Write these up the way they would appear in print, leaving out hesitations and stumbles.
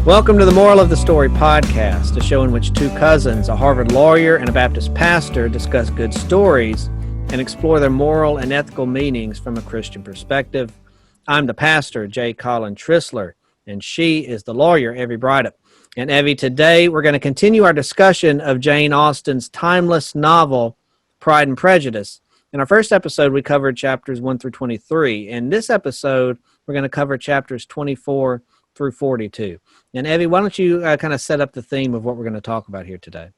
Welcome to the Moral of the Story podcast, a show in which two cousins, a Harvard lawyer and a Baptist pastor, discuss good stories and explore their moral and ethical meanings from a Christian perspective. I'm the pastor, J. Colin Trissler, and she is the lawyer, Evie Brydup. And Evie, today we're going to continue our discussion of Jane Austen's timeless novel, Pride and Prejudice. In our first episode, we covered chapters 1 through 23. In this episode, we're going to cover chapters 24 through 42. And Evie, why don't you kind of set up the theme of what we're going to talk about here today?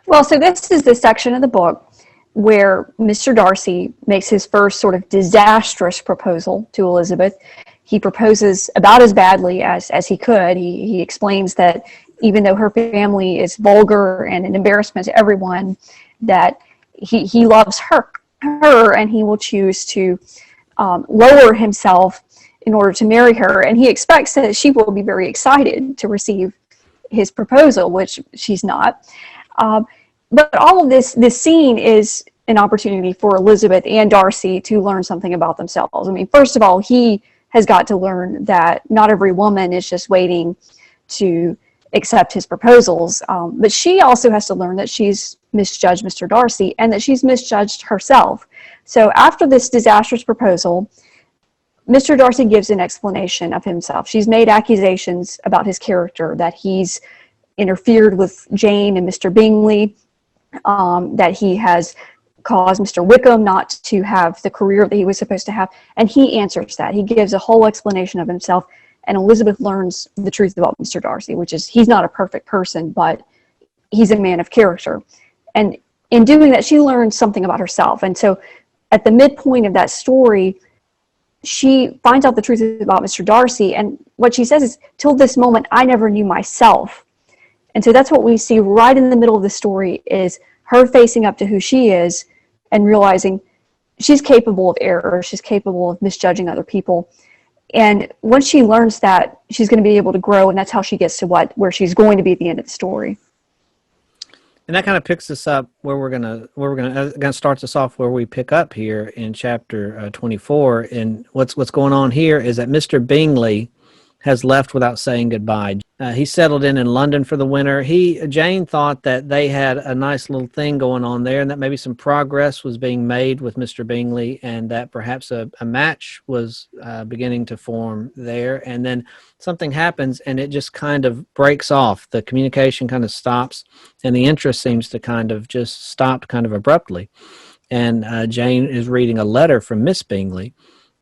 Well, so this is the section of the book where Mr. Darcy makes his first sort of disastrous proposal to Elizabeth. He proposes about as badly as he could. He explains that even though her family is vulgar and an embarrassment to everyone, that he loves her and he will choose to lower himself in order to marry her, and he expects that she will be very excited to receive his proposal, which she's not. But all of this scene is an opportunity for Elizabeth and Darcy to learn something about themselves. I mean, first of all, he has got to learn that not every woman is just waiting to accept his proposals, but she also has to learn that she's misjudged Mr. Darcy and that she's misjudged herself. So after this disastrous proposal, Mr. Darcy gives an explanation of himself. She's made accusations about his character, that he's interfered with Jane and Mr. Bingley, that he has caused Mr. Wickham not to have the career that he was supposed to have, and he answers that. He gives a whole explanation of himself, and Elizabeth learns the truth about Mr. Darcy, which is he's not a perfect person, but he's a man of character. And in doing that, she learns something about herself. And so at the midpoint of that story, she finds out the truth about Mr. Darcy, and what she says is, till this moment, I never knew myself. And so that's what we see right in the middle of the story, is her facing up to who she is and realizing she's capable of error, she's capable of misjudging other people. And once she learns that, she's going to be able to grow, and that's how she gets to where she's going to be at the end of the story. And that kind of picks us up where we're gonna starts us off where we pick up here in chapter 24. And what's going on here is that Mr. Bingley has left without saying goodbye. He settled in London for the winter. Jane thought that they had a nice little thing going on there, and that maybe some progress was being made with Mr. Bingley, and that perhaps a match was beginning to form there. And then something happens, and it just kind of breaks off. The communication kind of stops, and the interest seems to kind of just stop kind of abruptly. And Jane is reading a letter from Miss Bingley,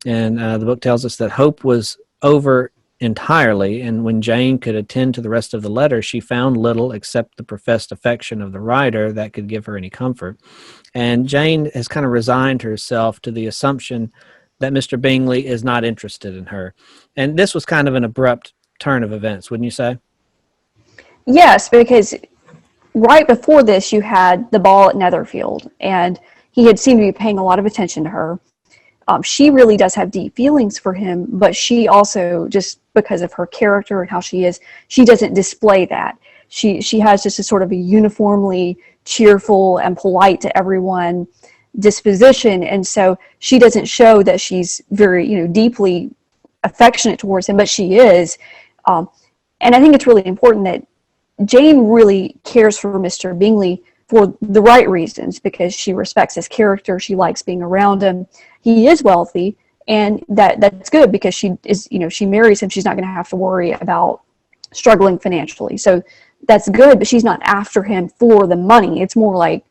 and the book tells us that hope was over entirely, and when Jane could attend to the rest of the letter, she found little except the professed affection of the writer that could give her any comfort. And Jane has kind of resigned herself to the assumption that Mr. Bingley is not interested in her. And this was kind of an abrupt turn of events, wouldn't you say? Yes, because right before this, you had the ball at Netherfield, and he had seemed to be paying a lot of attention to her. She really does have deep feelings for him, but she also, just because of her character and how she is, she doesn't display that. She has just a sort of a uniformly cheerful and polite to everyone disposition, and so she doesn't show that she's very, deeply affectionate towards him, but she is. And I think it's really important that Jane really cares for Mr. Bingley for the right reasons, because she respects his character, she likes being around him. He is wealthy, and that's good, because she is, she marries him, she's not going to have to worry about struggling financially. So that's good, but she's not after him for the money. It's more like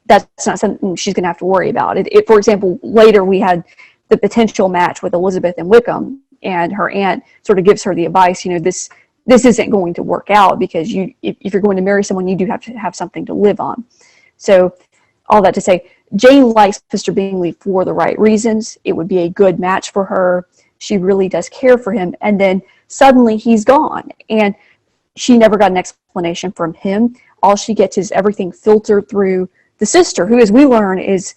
that's not something she's going to have to worry about. For example, later we had the potential match with Elizabeth and Wickham, and her aunt sort of gives her the advice, this isn't going to work out, because if you're going to marry someone, you do have to have something to live on. So all that to say, Jane likes Mr. Bingley for the right reasons. It would be a good match for her. She really does care for him. And then suddenly he's gone, and she never got an explanation from him. All she gets is everything filtered through the sister, who, as we learn, is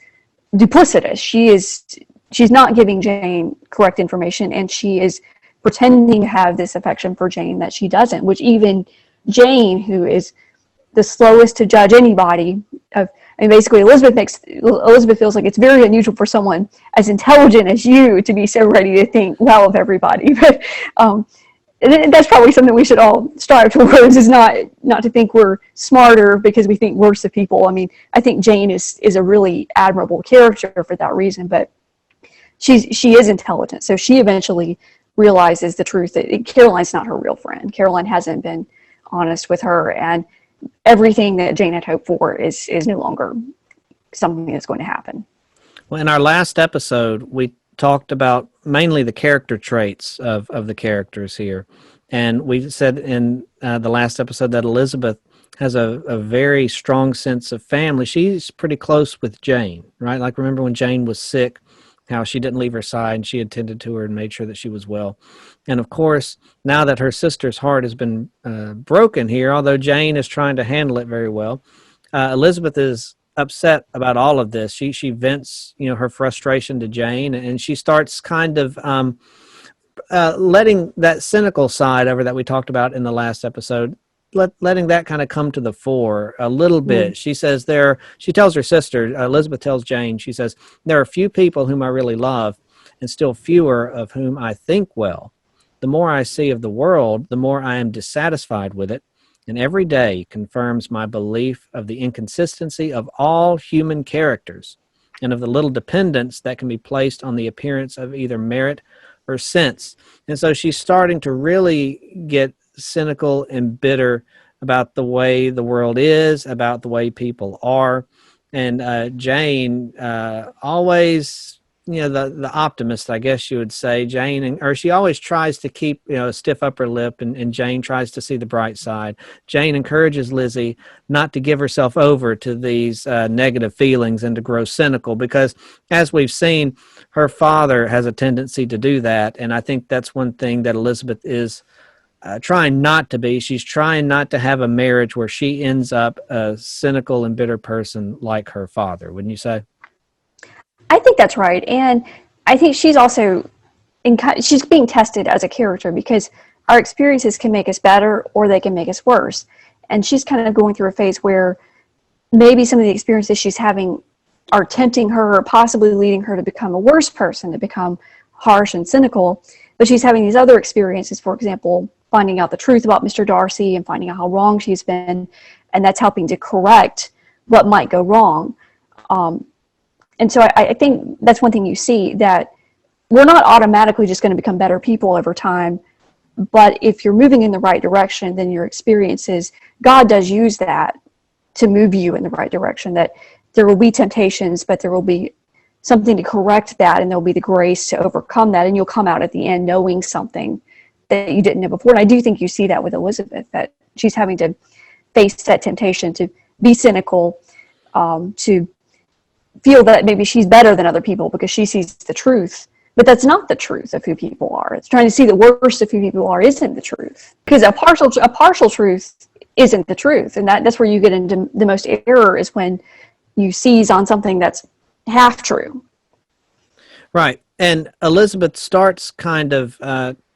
duplicitous. She's not giving Jane correct information, and she is pretending to have this affection for Jane that she doesn't, which even Jane, who is the slowest to judge anybody, basically Elizabeth feels like it's very unusual for someone as intelligent as you to be so ready to think well of everybody. But and that's probably something we should all strive towards, is not to think we're smarter because we think worse of people. I mean, I think Jane is a really admirable character for that reason, but she is intelligent, so she eventually realizes the truth that Caroline's not her real friend. Caroline hasn't been honest with her, and everything that Jane had hoped for is no longer something that's going to happen. Well, in our last episode, we talked about mainly the character traits of the characters here. And we said in the last episode that Elizabeth has a very strong sense of family. She's pretty close with Jane, right? Like, remember when Jane was sick, how she didn't leave her side and she attended to her and made sure that she was well. And of course, now that her sister's heart has been broken here, although Jane is trying to handle it very well, Elizabeth is upset about all of this. She vents, her frustration to Jane, and she starts kind of letting that cynical side over that we talked about in the last episode, letting that kind of come to the fore a little bit. She says she tells her sister, Elizabeth tells Jane, she says, there are few people whom I really love, and still fewer of whom I think well. The more I see of the world, the more I am dissatisfied with it, and every day confirms my belief of the inconsistency of all human characters and of the little dependence that can be placed on the appearance of either merit or sense. And so she's starting to really get cynical and bitter about the way the world is, about the way people are. And Jane always, the optimist, I guess you would say, Jane, or she always tries to keep, a stiff upper lip, and Jane tries to see the bright side. Jane encourages Lizzie not to give herself over to these negative feelings and to grow cynical, because as we've seen, her father has a tendency to do that. And I think that's one thing that Elizabeth is trying not to be. She's trying not to have a marriage where she ends up a cynical and bitter person like her father, wouldn't you say? I think that's right. And I think she's also, she's being tested as a character, because our experiences can make us better or they can make us worse. And she's kind of going through a phase where maybe some of the experiences she's having are tempting her or possibly leading her to become a worse person, to become harsh and cynical. But she's having these other experiences, for example, finding out the truth about Mr. Darcy and finding out how wrong she's been. And that's helping to correct what might go wrong. And so I think that's one thing you see, that we're not automatically just going to become better people over time. But if you're moving in the right direction, then your experiences, God does use that to move you in the right direction. That there will be temptations, but there will be something to correct that, and there'll be the grace to overcome that. And you'll come out at the end knowing something that you didn't know before. And I do think you see that with Elizabeth, that she's having to face that temptation to be cynical, to feel that maybe she's better than other people because she sees the truth. But that's not the truth of who people are. It's trying to see the worst of who people are isn't the truth. Because a partial truth isn't the truth. And that's where you get into the most error, is when you seize on something that's half true. Right. And Elizabeth starts kind of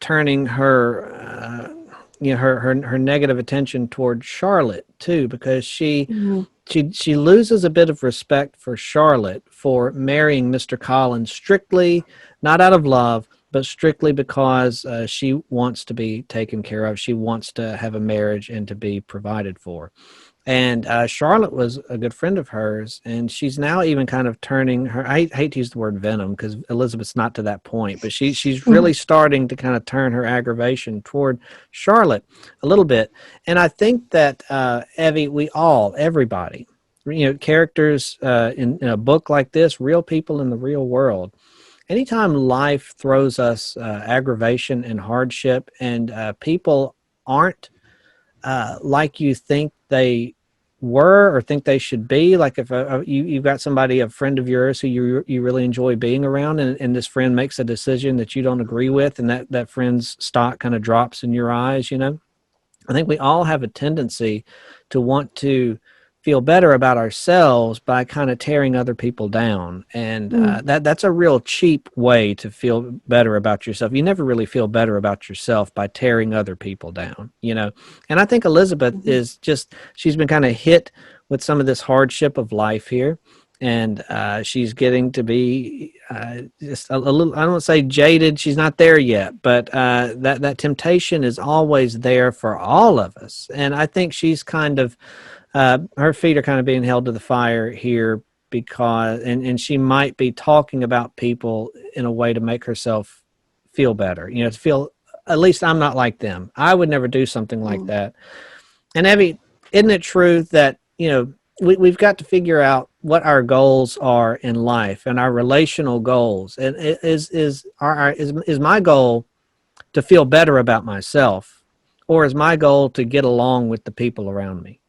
turning her, her negative attention toward Charlotte too, because she loses a bit of respect for Charlotte for marrying Mr. Collins strictly, not out of love, but strictly because she wants to be taken care of. She wants to have a marriage and to be provided for. And Charlotte was a good friend of hers, and she's now even kind of turning her, I hate to use the word venom because Elizabeth's not to that point, but she's really starting to kind of turn her aggravation toward Charlotte a little bit. And I think that, Evie, everybody, characters in a book like this, real people in the real world, anytime life throws us aggravation and hardship, and people aren't like you think they were or think they should be, like if you've got somebody, a friend of yours who you really enjoy being around, and this friend makes a decision that you don't agree with, and that friend's stock kind of drops in your eyes, I think we all have a tendency to want to feel better about ourselves by kind of tearing other people down. And that's a real cheap way to feel better about yourself. You never really feel better about yourself by tearing other people down, And I think Elizabeth she's been kind of hit with some of this hardship of life here. and she's getting to be just a little, I don't want to say jaded, she's not there yet, but that temptation is always there for all of us. And I think she's kind of, her feet are kind of being held to the fire here, because and she might be talking about people in a way to make herself feel better, to feel, at least I'm not like them. I would never do something like that. And Abby, isn't it true that, we've got to figure out what our goals are in life and our relational goals? And is my goal to feel better about myself, or is my goal to get along with the people around me?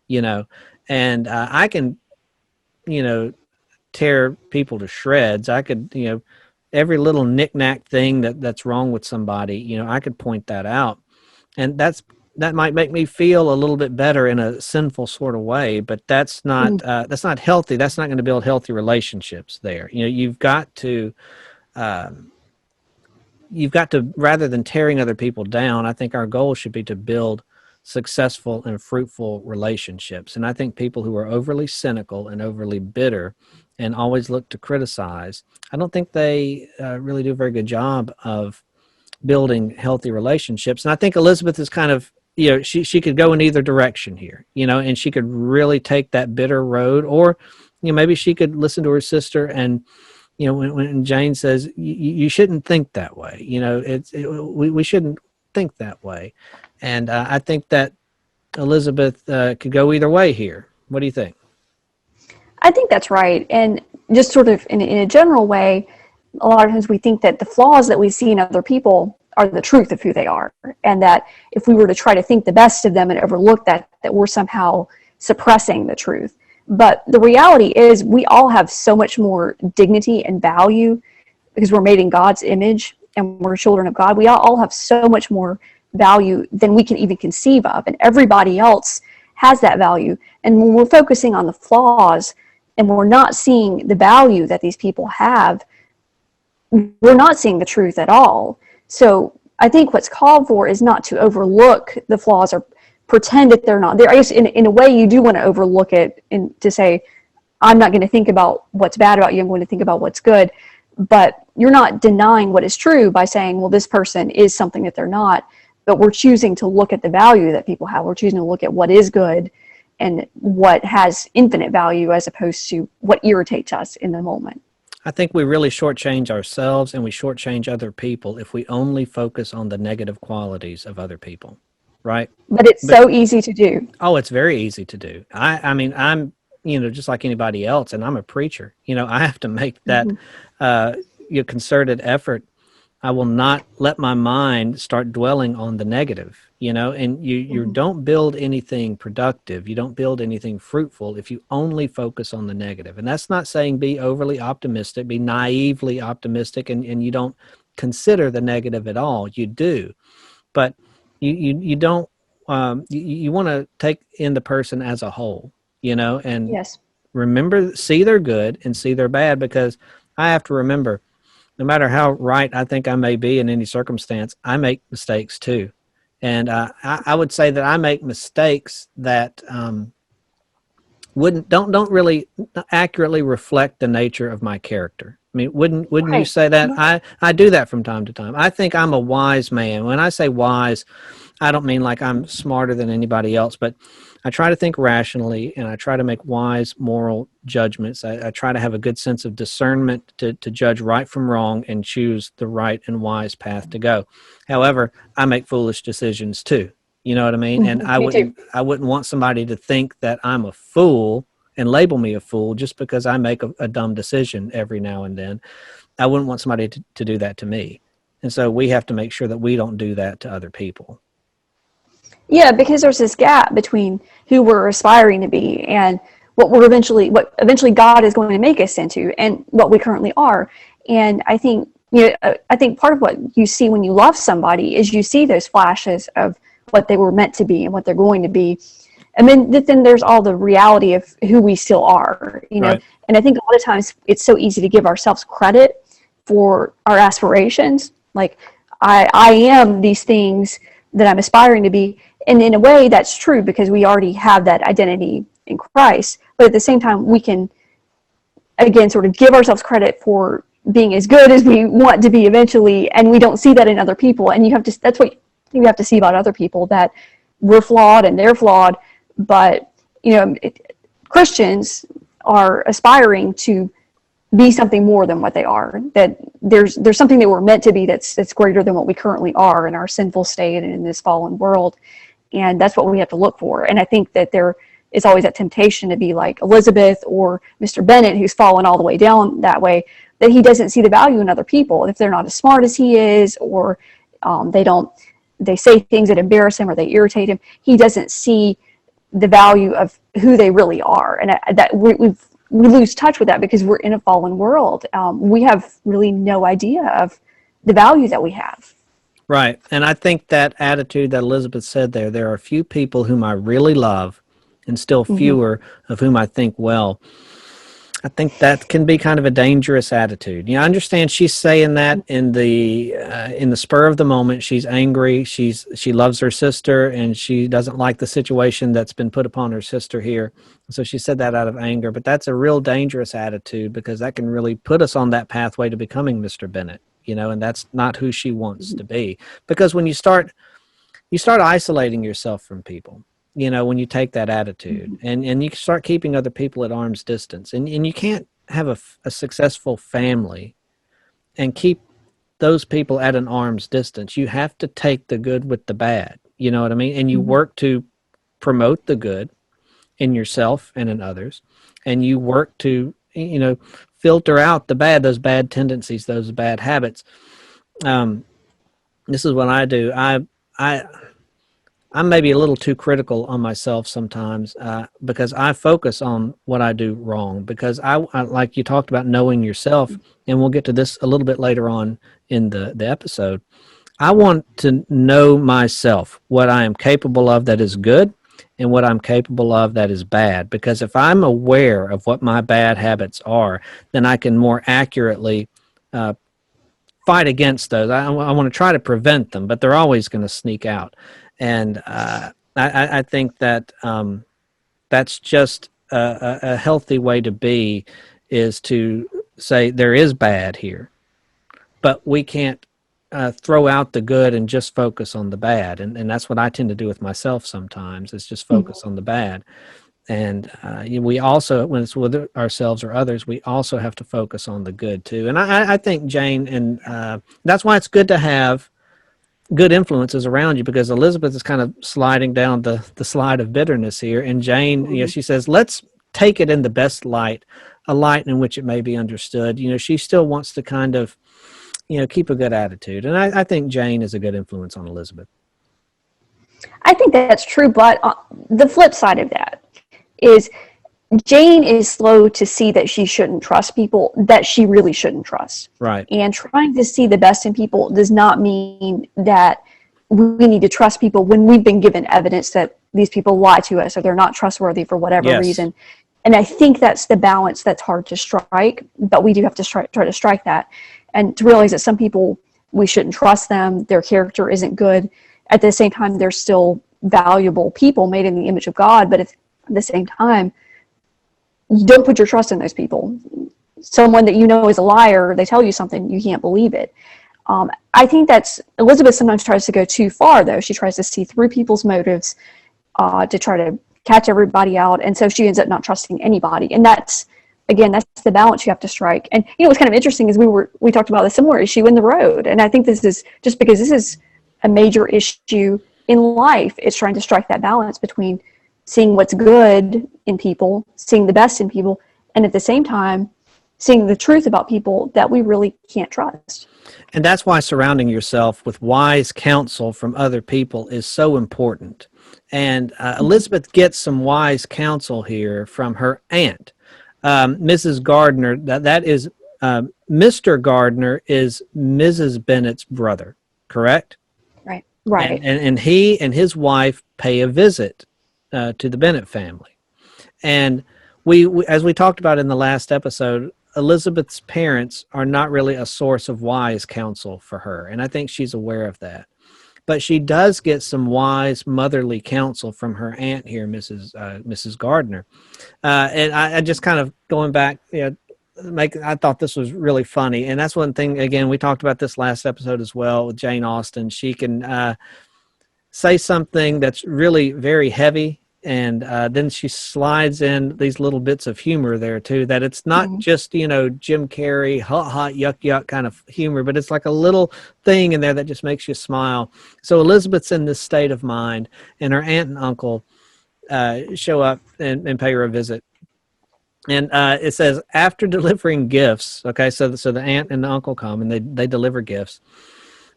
And I can, tear people to shreds. I could, every little knick-knack thing that's wrong with somebody, I could point that out. And that might make me feel a little bit better in a sinful sort of way, but that's not healthy. That's not going to build healthy relationships there. You've got to, rather than tearing other people down, I think our goal should be to build successful and fruitful relationships. And I think people who are overly cynical and overly bitter and always look to criticize, I don't think they really do a very good job of building healthy relationships. And I think Elizabeth is kind of, she could go in either direction here, and she could really take that bitter road, or, maybe she could listen to her sister and, when Jane says, you shouldn't think that way, we shouldn't think that way. And I think that Elizabeth could go either way here. What do you think? I think that's right. And just sort of in a general way, a lot of times we think that the flaws that we see in other people are the truth of who they are. And that if we were to try to think the best of them and overlook that we're somehow suppressing the truth. But the reality is we all have so much more dignity and value because we're made in God's image and we're children of God. We all have so much more value than we can even conceive of. And everybody else has that value. And when we're focusing on the flaws and we're not seeing the value that these people have, we're not seeing the truth at all. So I think what's called for is not to overlook the flaws or pretend that they're not there. I guess in a way you do want to overlook it and to say, I'm not going to think about what's bad about you, I'm going to think about what's good. But you're not denying what is true by saying, well, this person is something that they're not. But we're choosing to look at the value that people have. We're choosing to look at what is good and what has infinite value as opposed to what irritates us in the moment. I think we really shortchange ourselves and we shortchange other people if we only focus on the negative qualities of other people, right? But it's so easy to do. Oh, it's very easy to do. I mean, I'm, just like anybody else, and I'm a preacher. I have to make that concerted effort. I will not let my mind start dwelling on the negative, and you don't build anything productive. You don't build anything fruitful if you only focus on the negative. And that's not saying be overly optimistic, be naively optimistic, and you don't consider the negative at all. You do, but you don't, you want to take in the person as a whole, and yes. Remember, see their good and see their bad, because I have to remember, no matter how right I think I may be in any circumstance, I make mistakes too. And I would say that I make mistakes that don't really accurately reflect the nature of my character. I mean, wouldn't Right. you say that? I do that from time to time. I think I'm a wise man. When I say wise, I don't mean like I'm smarter than anybody else, but I try to think rationally and I try to make wise moral judgments. I try to have a good sense of discernment to judge right from wrong and choose the right and wise path to go. However, I make foolish decisions too. You know what I mean? And I wouldn't want somebody to think that I'm a fool and label me a fool just because I make a dumb decision every now and then. I wouldn't want somebody to do that to me. And so we have to make sure that we don't do that to other people. Yeah, because there's this gap between who we're aspiring to be and what eventually God is going to make us into and what we currently are. And I think, I think part of what you see when you love somebody is you see those flashes of what they were meant to be and what they're going to be. And then there's all the reality of who we still are, Right. And I think a lot of times it's so easy to give ourselves credit for our aspirations. Like, I am these things that I'm aspiring to be. And in a way, that's true because we already have that identity in Christ. But at the same time, we can again, sort of give ourselves credit for being as good as we want to be eventually, and we don't see that in other people. And that's what you have to see about other people, that we're flawed and they're flawed, but Christians are aspiring to be something more than what they are, that there's something that we're meant to be that's greater than what we currently are in our sinful state and in this fallen world. And that's what we have to look for. And I think that there is always that temptation to be like Elizabeth or Mr. Bennett, who's fallen all the way down that way, that he doesn't see the value in other people if they're not as smart as he is, or they say things that embarrass him or they irritate him. He doesn't see the value of who they really are. And we lose touch with that because we're in a fallen world. We have really no idea of the value that we have. Right. And I think that attitude that Elizabeth said there are a few people whom I really love and still fewer of whom I think well. I think that can be kind of a dangerous attitude. I understand she's saying that in the spur of the moment. She's angry. She loves her sister, and she doesn't like the situation that's been put upon her sister here. So she said that out of anger. But that's a real dangerous attitude, because that can really put us on that pathway to becoming Mr. Bennett. And that's not who she wants to be. Because when you start isolating yourself from people, when you take that attitude, and you start keeping other people at arm's distance, and you can't have a successful family and keep those people at an arm's distance. You have to take the good with the bad, you know what I mean? And you work to promote the good in yourself and in others, and you work to, filter out the bad, those bad tendencies, those bad habits. This is what I do. I'm maybe a little too critical on myself sometimes, because I focus on what I do wrong, because I like you talked about knowing yourself, and we'll get to this a little bit later on in the episode. I want to know myself, what I am capable of that is good and what I'm capable of that is bad, because if I'm aware of what my bad habits are, then I can more accurately fight against those. I want to try to prevent them, but they're always going to sneak out. And I think that that's just a healthy way to be, is to say there is bad here, but we can't throw out the good and just focus on the bad. And that's what I tend to do with myself sometimes, is just focus on the bad. And we also, when it's with ourselves or others, we also have to focus on the good too. And I think Jane, and that's why it's good to have good influences around you, because Elizabeth is kind of sliding down the slide of bitterness here. And Jane, she says, let's take it in the best light, a light in which it may be understood. She still wants to kind of, keep a good attitude. And I think Jane is a good influence on Elizabeth. I think that's true, but the flip side of that is Jane is slow to see that she shouldn't trust people that she really shouldn't trust. Right. And trying to see the best in people does not mean that we need to trust people when we've been given evidence that these people lie to us or they're not trustworthy for whatever reason. And I think that's the balance that's hard to strike, but we do have to try to strike that, and to realize that some people, we shouldn't trust them. Their character isn't good. At the same time, they're still valuable people made in the image of God. But at the same time, you don't put your trust in those people. Someone that is a liar, they tell you something, you can't believe it. I think that's, Elizabeth sometimes tries to go too far, though. She tries to see through people's motives to try to catch everybody out. And so she ends up not trusting anybody. And that's the balance you have to strike. And what's kind of interesting is we talked about a similar issue in the road. And I think this is, just because this is a major issue in life, it's trying to strike that balance between seeing what's good in people, seeing the best in people, and at the same time, seeing the truth about people that we really can't trust. And that's why surrounding yourself with wise counsel from other people is so important. And Elizabeth gets some wise counsel here from her aunt, Mrs. Gardner. That is, Mr. Gardner is Mrs. Bennett's brother, correct? Right. And he and his wife pay a visit to the Bennett family. And we, as we talked about in the last episode, Elizabeth's parents are not really a source of wise counsel for her. And I think she's aware of that. But she does get some wise motherly counsel from her aunt here, Mrs. Gardner. And I just kind of going back, I thought this was really funny. And that's one thing, again, we talked about this last episode as well with Jane Austen. She can say something that's really very heavy, and then she slides in these little bits of humor there too, that it's not just, Jim Carrey, hot, yuck, yuck kind of humor, but it's like a little thing in there that just makes you smile. So Elizabeth's in this state of mind, and her aunt and uncle show up and pay her a visit. And it says, after delivering gifts, okay, so the aunt and the uncle come, and they deliver gifts.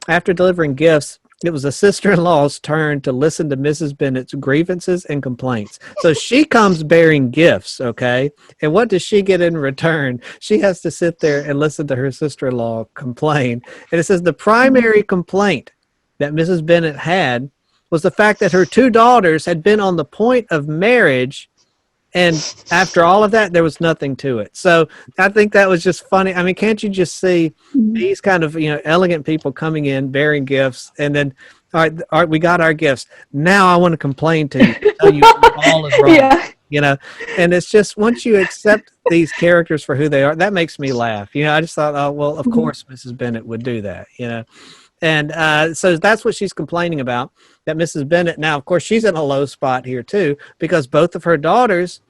After delivering gifts, it was the sister-in-law's turn to listen to Mrs. Bennet's grievances and complaints. So she comes bearing gifts, okay? And what does she get in return? She has to sit there and listen to her sister-in-law complain. And it says the primary complaint that Mrs. Bennet had was the fact that her two daughters had been on the point of marriage, and after all of that, there was nothing to it. So I think that was just funny. I mean, can't you just see these kind of, elegant people coming in, bearing gifts, and then, all right, we got our gifts. Now I want to complain to you, tell you all is wrong. Yeah. And it's just, once you accept these characters for who they are, that makes me laugh. I just thought, oh, well, of course Mrs. Bennet would do that, And so that's what she's complaining about, that Mrs. Bennet, now, of course, she's in a low spot here, too, because both of her daughters,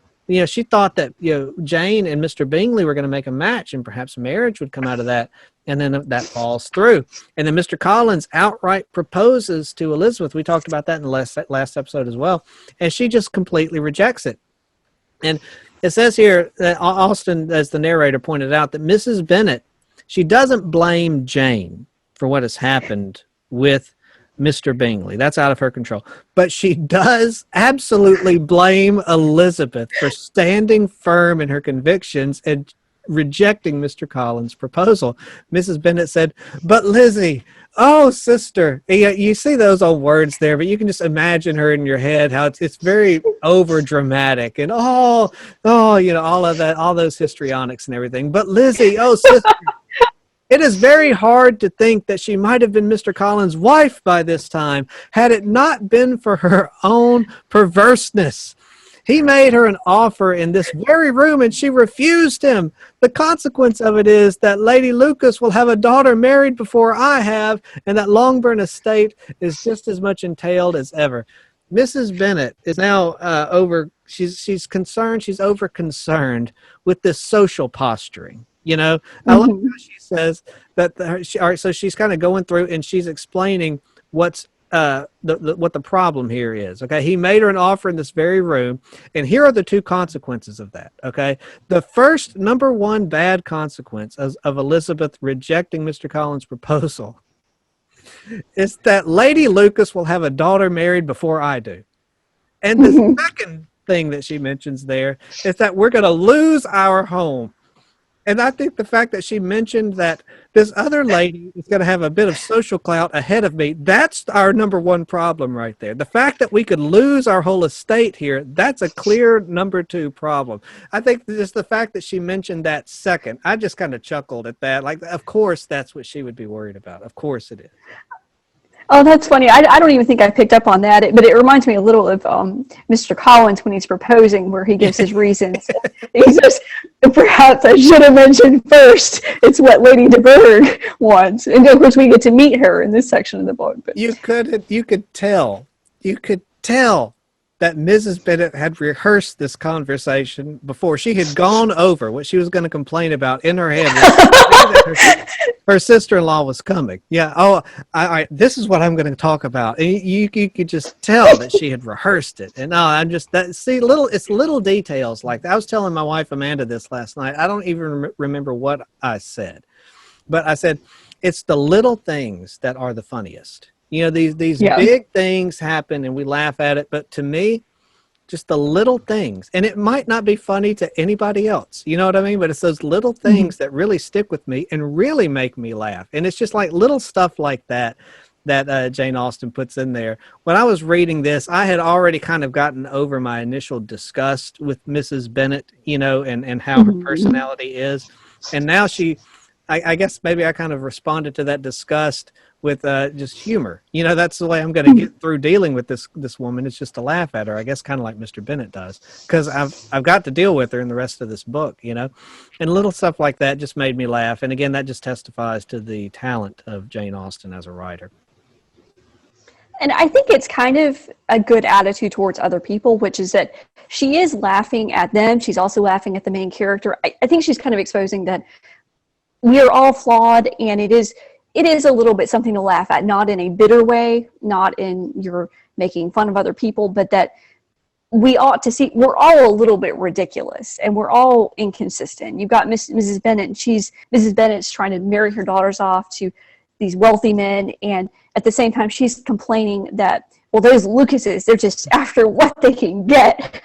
she thought that, Jane and Mr. Bingley were going to make a match, and perhaps marriage would come out of that, and then that falls through. And then Mr. Collins outright proposes to Elizabeth. We talked about that in the last episode as well, and she just completely rejects it. And it says here that Austen, as the narrator pointed out, that Mrs. Bennet, she doesn't blame Jane for what has happened with Mr. Bingley. That's out of her control. But she does absolutely blame Elizabeth for standing firm in her convictions and rejecting Mr. Collins' proposal. Mrs. Bennet said, "But Lizzie, oh, sister," you see those old words there, but you can just imagine her in your head, how it's very over dramatic, and all of that, all those histrionics and everything. "But Lizzie, oh, sister, it is very hard to think that she might have been Mr. Collins' wife by this time, had it not been for her own perverseness. He made her an offer in this very room, and she refused him. The consequence of it is that Lady Lucas will have a daughter married before I have, and that Longbourn estate is just as much entailed as ever." Mrs. Bennet is now she's concerned, she's over concerned with this social posturing. I love how she says that. All right, so she's kind of going through and she's explaining what's what the problem here is. Okay, he made her an offer in this very room, and here are the two consequences of that. Okay, the first, number one bad consequence of Elizabeth rejecting Mr. Collins' proposal is that Lady Lucas will have a daughter married before I do, and the second thing that she mentions there is that we're going to lose our home. And I think the fact that she mentioned that this other lady is going to have a bit of social clout ahead of me, that's our number one problem right there. The fact that we could lose our whole estate here, that's a clear number two problem. I think just the fact that she mentioned that second, I just kind of chuckled at that. Like, of course, that's what she would be worried about. Of course it is. Oh, that's funny. I don't even think I picked up on that, but it reminds me a little of Mr. Collins when he's proposing, where he gives his reasons. He says, "Perhaps I should have mentioned first, it's what Lady de Burgh wants." And of course, we get to meet her in this section of the book. But you could tell that Mrs. Bennet had rehearsed this conversation before. She had gone over what she was going to complain about in her head. Her sister-in-law was coming. Yeah. Oh, this is what I'm going to talk about. And you could just tell that she had rehearsed it. And it's little details like that. I was telling my wife Amanda this last night. I don't even remember what I said, but I said it's the little things that are the funniest. These big things happen and we laugh at it, but to me, just the little things, and it might not be funny to anybody else, you know what I mean? But it's those little things that really stick with me and really make me laugh. And it's just like little stuff like that Jane Austen puts in there. When I was reading this, I had already kind of gotten over my initial disgust with Mrs. Bennet, and how her personality is. And now I guess maybe I kind of responded to that disgust with just humor. That's the way I'm going to get through dealing with this woman. It's just to laugh at her. I guess kind of like Mr. Bennett does, because I've got to deal with her in the rest of this book. And little stuff like that just made me laugh. And again, that just testifies to the talent of Jane Austen as a writer. And I think it's kind of a good attitude towards other people, which is that she is laughing at them. She's also laughing at the main character. I think she's kind of exposing that we are all flawed, and it is a little bit something to laugh at, not in a bitter way, not in you're making fun of other people, but that we ought to see we're all a little bit ridiculous and we're all inconsistent. You've got Mrs. Bennet, and Mrs. Bennet's trying to marry her daughters off to these wealthy men, and at the same time she's complaining that, well, those Lucases, they're just after what they can get.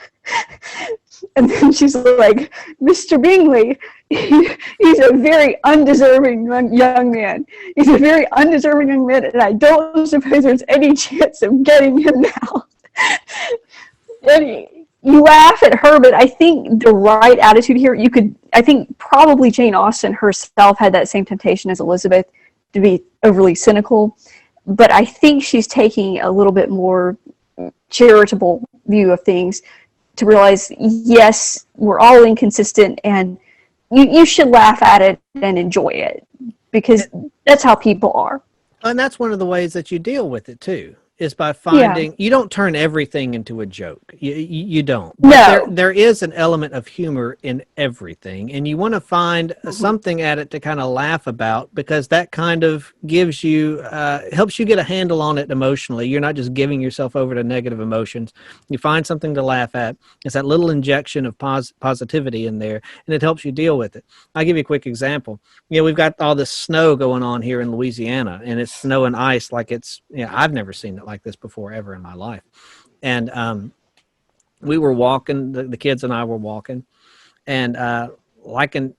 And then she's like, Mr. Bingley, he's a very undeserving young man. He's a very undeserving young man, and I don't suppose there's any chance of getting him now. And you laugh at her, but I think the right attitude here, I think probably Jane Austen herself had that same temptation as Elizabeth to be overly cynical, but I think she's taking a little bit more charitable view of things to realize, yes, we're all inconsistent, and you should laugh at it and enjoy it, because that's how people are. And that's one of the ways that you deal with it too, is by finding, you don't turn everything into a joke. You don't. But No. there is an element of humor in everything, and you want to find something at it to kind of laugh about, because that kind of gives you, helps you get a handle on it emotionally. You're not just giving yourself over to negative emotions. You find something to laugh at. It's that little injection of positivity in there, and it helps you deal with it. I'll give you a quick example. We've got all this snow going on here in Louisiana, and it's snow and ice like it's, I've never seen it like this before ever in my life. And we were walking, the kids and I were walking, and I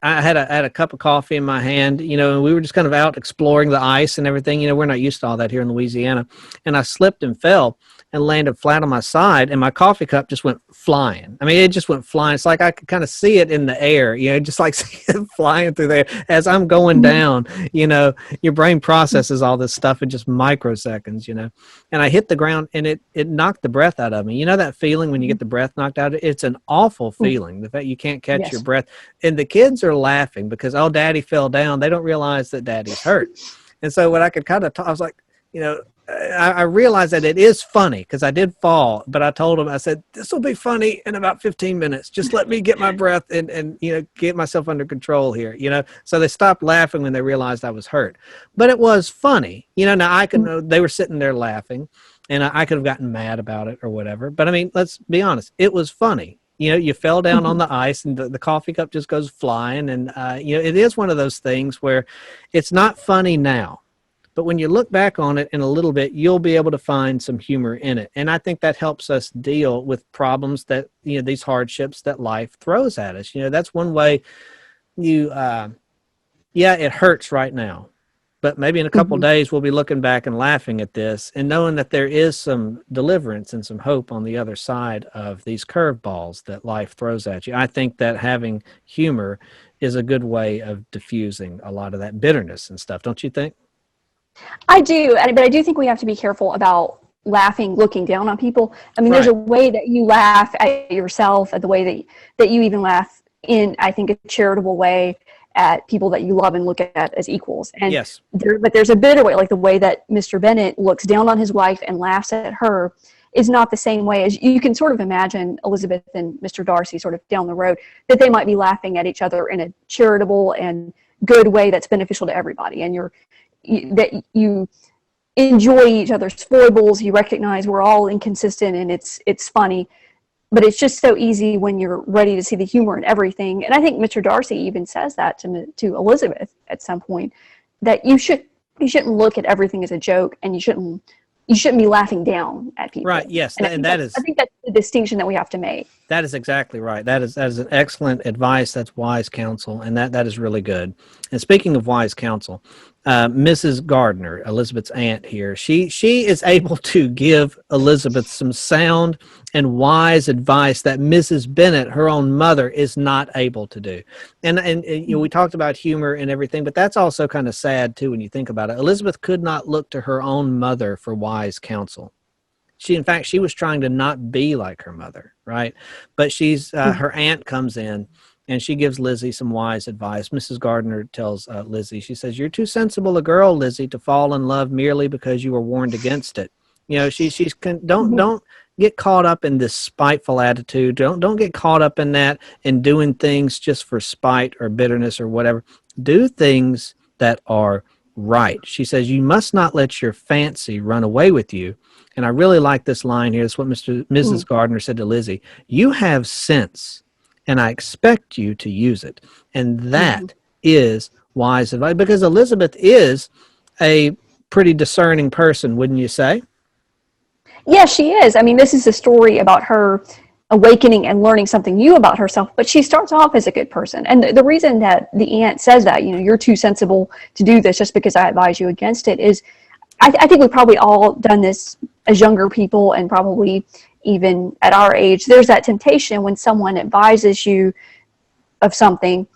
had a cup of coffee in my hand, and we were just kind of out exploring the ice and everything. We're not used to all that here in Louisiana. And I slipped and fell and landed flat on my side, and my coffee cup just went flying. I mean, it just went flying. It's like I could kind of see it in the air, just like see it flying through there as I'm going down. Your brain processes all this stuff in just microseconds, and I hit the ground, and it knocked the breath out of me. That feeling when you get the breath knocked out? It's an awful feeling, the fact you can't catch your breath. And the kids are laughing because, oh, Daddy fell down. They don't realize that Daddy's hurt. And so when I could kind of talk, I was like, I realized that it is funny because I did fall, but I told them, I said, this will be funny in about 15 minutes. Just let me get my breath and get myself under control here, So they stopped laughing when they realized I was hurt. But it was funny. Now I could, they were sitting there laughing, and I could have gotten mad about it or whatever. But I mean, let's be honest. It was funny. You fell down on the ice, and the coffee cup just goes flying. And, it is one of those things where it's not funny now. But when you look back on it in a little bit, you'll be able to find some humor in it. And I think that helps us deal with problems that, these hardships that life throws at us. That's one way it hurts right now. But maybe in a couple of days, we'll be looking back and laughing at this and knowing that there is some deliverance and some hope on the other side of these curveballs that life throws at you. I think that having humor is a good way of diffusing a lot of that bitterness and stuff. Don't you think? I do, but I do think we have to be careful about laughing, looking down on people. I mean, there's a way that you laugh at yourself, at the way that you even laugh in, I think, a charitable way at people that you love and look at as equals. And yes. But there's a bitter way, like the way that Mr. Bennet looks down on his wife and laughs at her is not the same way as you can sort of imagine Elizabeth and Mr. Darcy sort of down the road, that they might be laughing at each other in a charitable and good way that's beneficial to everybody. And that you enjoy each other's foibles, you recognize we're all inconsistent, and it's funny, but it's just so easy when you're ready to see the humor in everything. And I think Mr. Darcy even says that to Elizabeth at some point, that you shouldn't look at everything as a joke, and you shouldn't be laughing down at people. Right. Yes. I think that's the distinction that we have to make. That is exactly right. That is an excellent advice. That's wise counsel. And that is really good. And speaking of wise counsel, Mrs. Gardner, Elizabeth's aunt here, she is able to give Elizabeth some sound and wise advice that Mrs. Bennet, her own mother, is not able to do. And you know, we talked about humor and everything, but that's also kind of sad too when you think about it. Elizabeth could not look to her own mother for wise counsel. In fact, she was trying to not be like her mother, right? But her aunt comes in and she gives Lizzie some wise advice. Mrs. Gardner tells Lizzie, she says, "You're too sensible a girl, Lizzie, to fall in love merely because you were warned against it." You know, don't get caught up in this spiteful attitude. Don't get caught up in that and doing things just for spite or bitterness or whatever. Do things that are right. She says, "You must not let your fancy run away with you." And I really like this line here. It's what Mrs. Gardner said to Lizzie. "You have sense, and I expect you to use it." And that is wise advice, because Elizabeth is a pretty discerning person, wouldn't you say? Yeah, she is. I mean, this is a story about her awakening and learning something new about herself, but she starts off as a good person. And the reason that the aunt says that, you know, "You're too sensible to do this just because I advise you against it," is I think we've probably all done this as younger people, and probably even at our age. There's that temptation when someone advises you of something,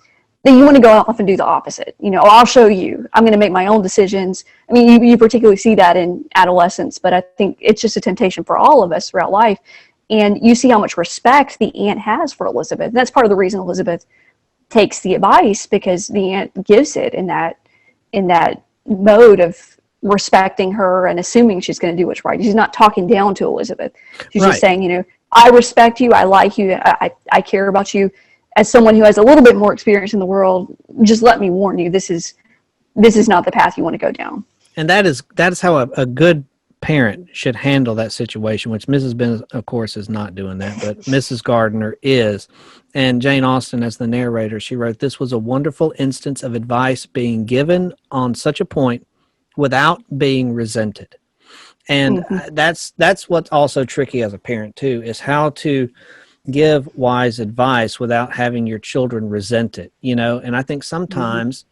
then you want to go off and do the opposite. You know, "I'll show you. I'm going to make my own decisions." I mean, you particularly see that in adolescence, but I think it's just a temptation for all of us throughout life. And you see how much respect the aunt has for Elizabeth. And that's part of the reason Elizabeth takes the advice, because the aunt gives it in that mode of respecting her and assuming she's going to do what's right. She's not talking down to Elizabeth. She's just saying, you know, "I respect you. I like you. I care about you. As someone who has a little bit more experience in the world, just let me warn you, this is not the path you want to go down." And that is how a good parent should handle that situation, which Mrs. Bennet, of course, is not doing that, but Mrs. Gardner is. And Jane Austen, as the narrator, she wrote, "This was a wonderful instance of advice being given on such a point without being resented." And that's what's also tricky as a parent too, is how to give wise advice without having your children resent it, you know. And I think sometimes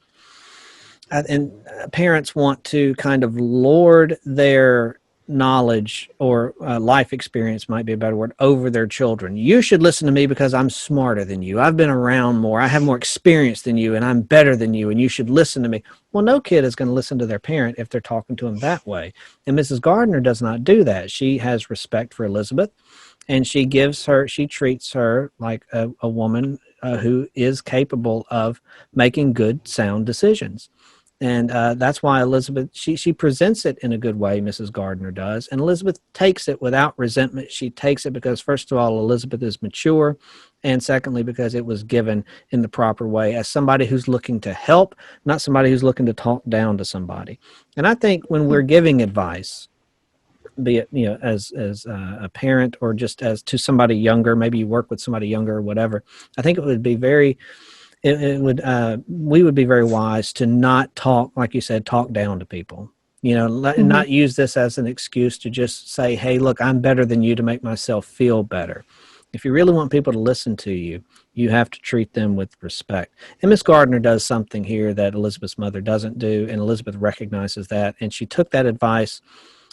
parents want to kind of lord their knowledge or life experience, might be a better word, over their children. "You should listen to me because I'm smarter than you. I've been around more. I have more experience than you, and I'm better than you, and you should listen to me." Well, no kid is going to listen to their parent if they're talking to them that way. And Mrs. Gardner does not do that. She has respect for Elizabeth, and she treats her like a woman who is capable of making good, sound decisions. And that's why Elizabeth, she presents it in a good way, Mrs. Gardner does. And Elizabeth takes it without resentment. She takes it because, first of all, Elizabeth is mature. And secondly, because it was given in the proper way as somebody who's looking to help, not somebody who's looking to talk down to somebody. And I think when we're giving advice, be it, you know, as a parent or just as to somebody younger, maybe you work with somebody younger or whatever, I think it would be we would be very wise to not talk, like you said, talk down to people, you know, and not use this as an excuse to just say, "Hey, look, I'm better than you," to make myself feel better. If you really want people to listen to you, you have to treat them with respect. And Miss Gardner does something here that Elizabeth's mother doesn't do, and Elizabeth recognizes that, and she took that advice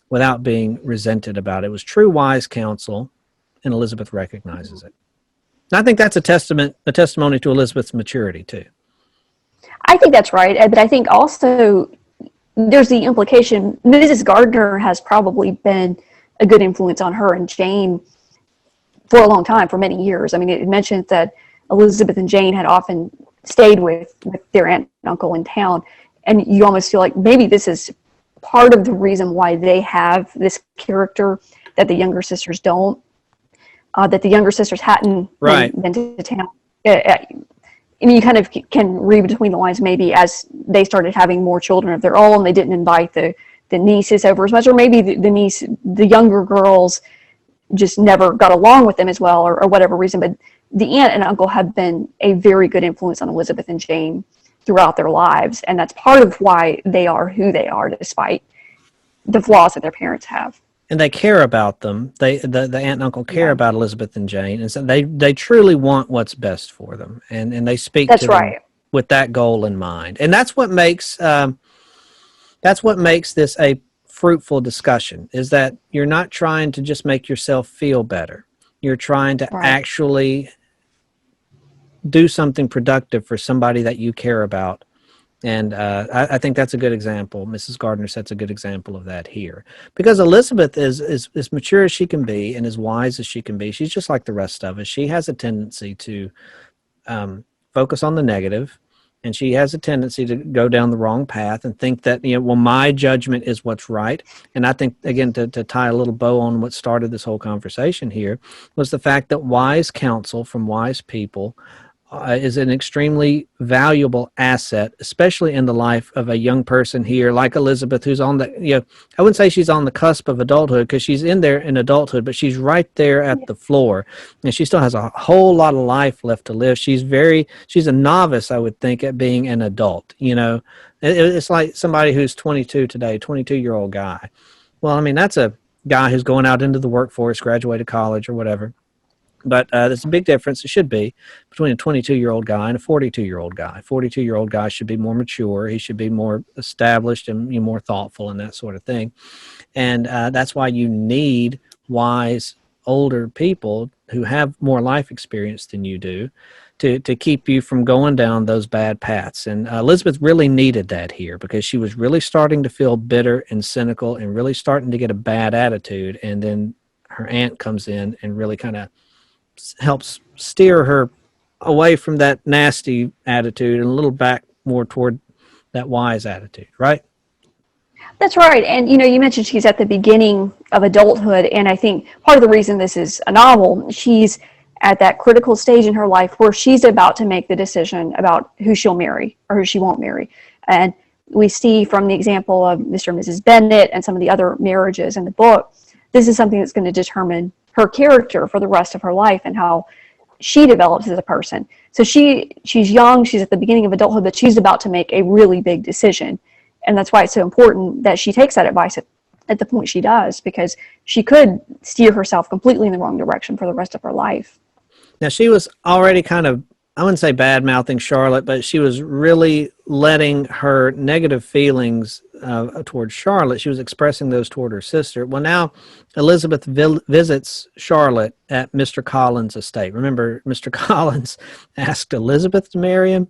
without being resented about it. It was true, wise counsel, and Elizabeth recognizes it. And I think that's a testimony to Elizabeth's maturity too. I think that's right, but I think also there's the implication Mrs. Gardner has probably been a good influence on her and Jane for a long time, for many years. I mean, it mentions that Elizabeth and Jane had often stayed with their aunt and uncle in town, and you almost feel like maybe this is part of the reason why they have this character that the younger sisters don't. That the younger sisters hadn't been to town. I mean, you kind of can read between the lines, maybe as they started having more children of their own, they didn't invite the nieces over as much, or maybe the younger girls just never got along with them as well, or whatever reason. But the aunt and uncle have been a very good influence on Elizabeth and Jane throughout their lives, and that's part of why they are who they are, despite the flaws that their parents have. And they care about them. The aunt and uncle care about Elizabeth and Jane, and so they truly want what's best for them, and they speak to them with that goal in mind. And that's what makes that's what makes this a fruitful discussion, is that you're not trying to just make yourself feel better. You're trying to Right. actually do something productive for somebody that you care about. And I think that's a good example. Mrs. Gardner sets a good example of that here, because Elizabeth is as mature as she can be and as wise as she can be. She's just like the rest of us. She has a tendency to focus on the negative, and she has a tendency to go down the wrong path and think that, well, my judgment is what's right. And I think, again, to tie a little bow on what started this whole conversation here, was the fact that wise counsel from wise people is an extremely valuable asset, especially in the life of a young person here, like Elizabeth, who's on the, I wouldn't say she's on the cusp of adulthood, because she's in there in adulthood, but she's right there at the floor, and she still has a whole lot of life left to live. She's a novice, I would think, at being an adult. It's like somebody who's 22 today, 22-year-old guy. Well, I mean, that's a guy who's going out into the workforce, graduated college or whatever. But there's a big difference, it should be, between a 22-year-old guy and a 42-year-old guy. 42-year-old guy should be more mature. He should be more established and more thoughtful and that sort of thing. And that's why you need wise, older people who have more life experience than you do to keep you from going down those bad paths. And Elizabeth really needed that here, because she was really starting to feel bitter and cynical and really starting to get a bad attitude. And then her aunt comes in and really kind of helps steer her away from that nasty attitude and a little back more toward that wise attitude, right? That's right. And, you mentioned she's at the beginning of adulthood. And I think part of the reason this is a novel, she's at that critical stage in her life where she's about to make the decision about who she'll marry or who she won't marry. And we see from the example of Mr. and Mrs. Bennet and some of the other marriages in the book, this is something that's going to determine her character for the rest of her life and how she develops as a person. So she's young, she's at the beginning of adulthood, but she's about to make a really big decision. And that's why it's so important that she takes that advice at the point she does, because she could steer herself completely in the wrong direction for the rest of her life. Now, she was already kind of, I wouldn't say bad-mouthing Charlotte, but she was really letting her negative feelings towards Charlotte, she was expressing those toward her sister. Well, now Elizabeth visits Charlotte at Mr. Collins' estate. Remember, Mr. Collins asked Elizabeth to marry him,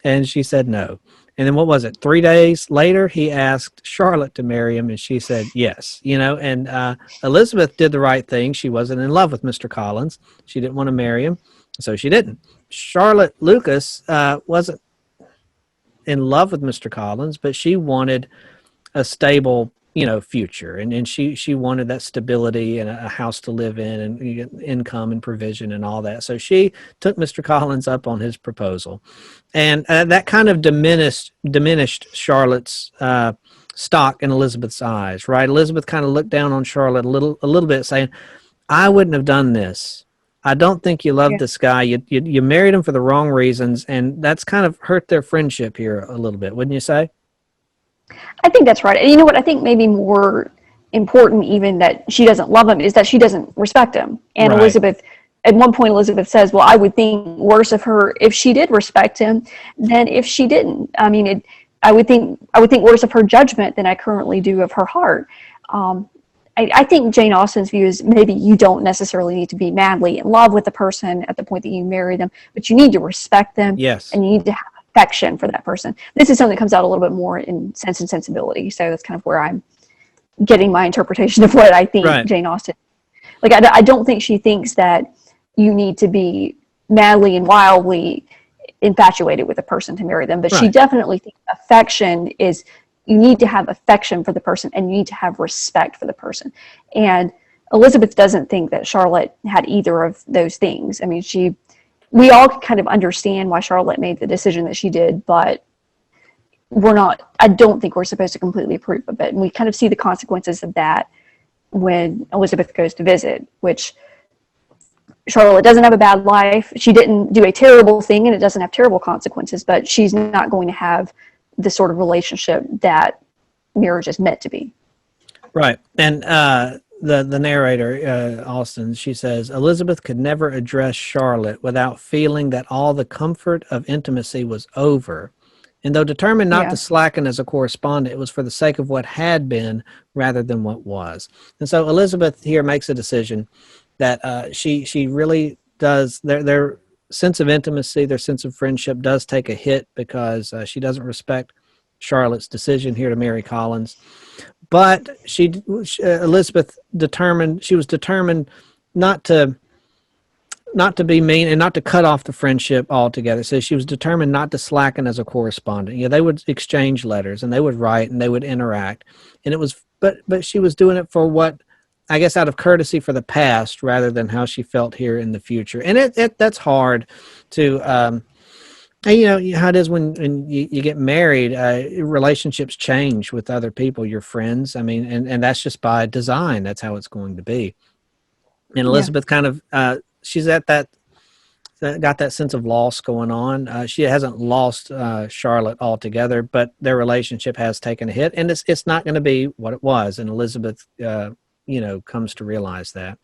and she said no. And then what was it? 3 days later, he asked Charlotte to marry him, and she said yes. And Elizabeth did the right thing. She wasn't in love with Mr. Collins. She didn't want to marry him, so she didn't. Charlotte Lucas wasn't in love with Mr. Collins, but she wanted a stable, future. And she wanted that stability and a house to live in and income and provision and all that. So she took Mr. Collins up on his proposal. And that kind of diminished Charlotte's stock in Elizabeth's eyes, right? Elizabeth kind of looked down on Charlotte a little bit, saying, I wouldn't have done this. I don't think you love this guy. You married him for the wrong reasons, and that's kind of hurt their friendship here a little bit, wouldn't you say? I think that's right. And you know what? I think maybe more important even that she doesn't love him is that she doesn't respect him. And Right. Elizabeth, at one point, Elizabeth says, well, I would think worse of her if she did respect him than if she didn't. I mean, I would think worse of her judgment than I currently do of her heart. I think Jane Austen's view is maybe you don't necessarily need to be madly in love with the person at the point that you marry them, but you need to respect them. Yes. And you need to have affection for that person. This is something that comes out a little bit more in Sense and Sensibility. So that's kind of where I'm getting my interpretation of what I think Right. Jane Austen. Like, I don't think she thinks that you need to be madly and wildly infatuated with a person to marry them, but she Right. definitely thinks affection is, you need to have affection for the person and you need to have respect for the person. And Elizabeth doesn't think that Charlotte had either of those things. I mean, we all kind of understand why Charlotte made the decision that she did, but I don't think we're supposed to completely approve of it. And we kind of see the consequences of that when Elizabeth goes to visit, which Charlotte doesn't have a bad life. She didn't do a terrible thing and it doesn't have terrible consequences, but she's not going to have the sort of relationship that marriage is meant to be. Right. And the narrator, Austen, she says, Elizabeth could never address Charlotte without feeling that all the comfort of intimacy was over And though determined not Yeah. to slacken as a correspondent, it was for the sake of what had been rather than what was. And so Elizabeth here makes a decision that she really does, their sense of intimacy, their sense of friendship does take a hit because she doesn't respect Charlotte's decision here to marry Collins. But Elizabeth she was determined not to be mean and not to cut off the friendship altogether. So she was determined not to slacken as a correspondent. You know, they would exchange letters and they would write and they would interact. And it was, but she was doing it for what, I guess, out of courtesy for the past rather than how she felt here in the future. And that's hard to, and you know how it is when you get married, relationships change with other people, your friends. I mean, and that's just by design. That's how it's going to be. And Elizabeth kind of, she's at that, got that sense of loss going on. She hasn't lost Charlotte altogether, but their relationship has taken a hit, and it's not going to be what it was. And Elizabeth, comes to realize that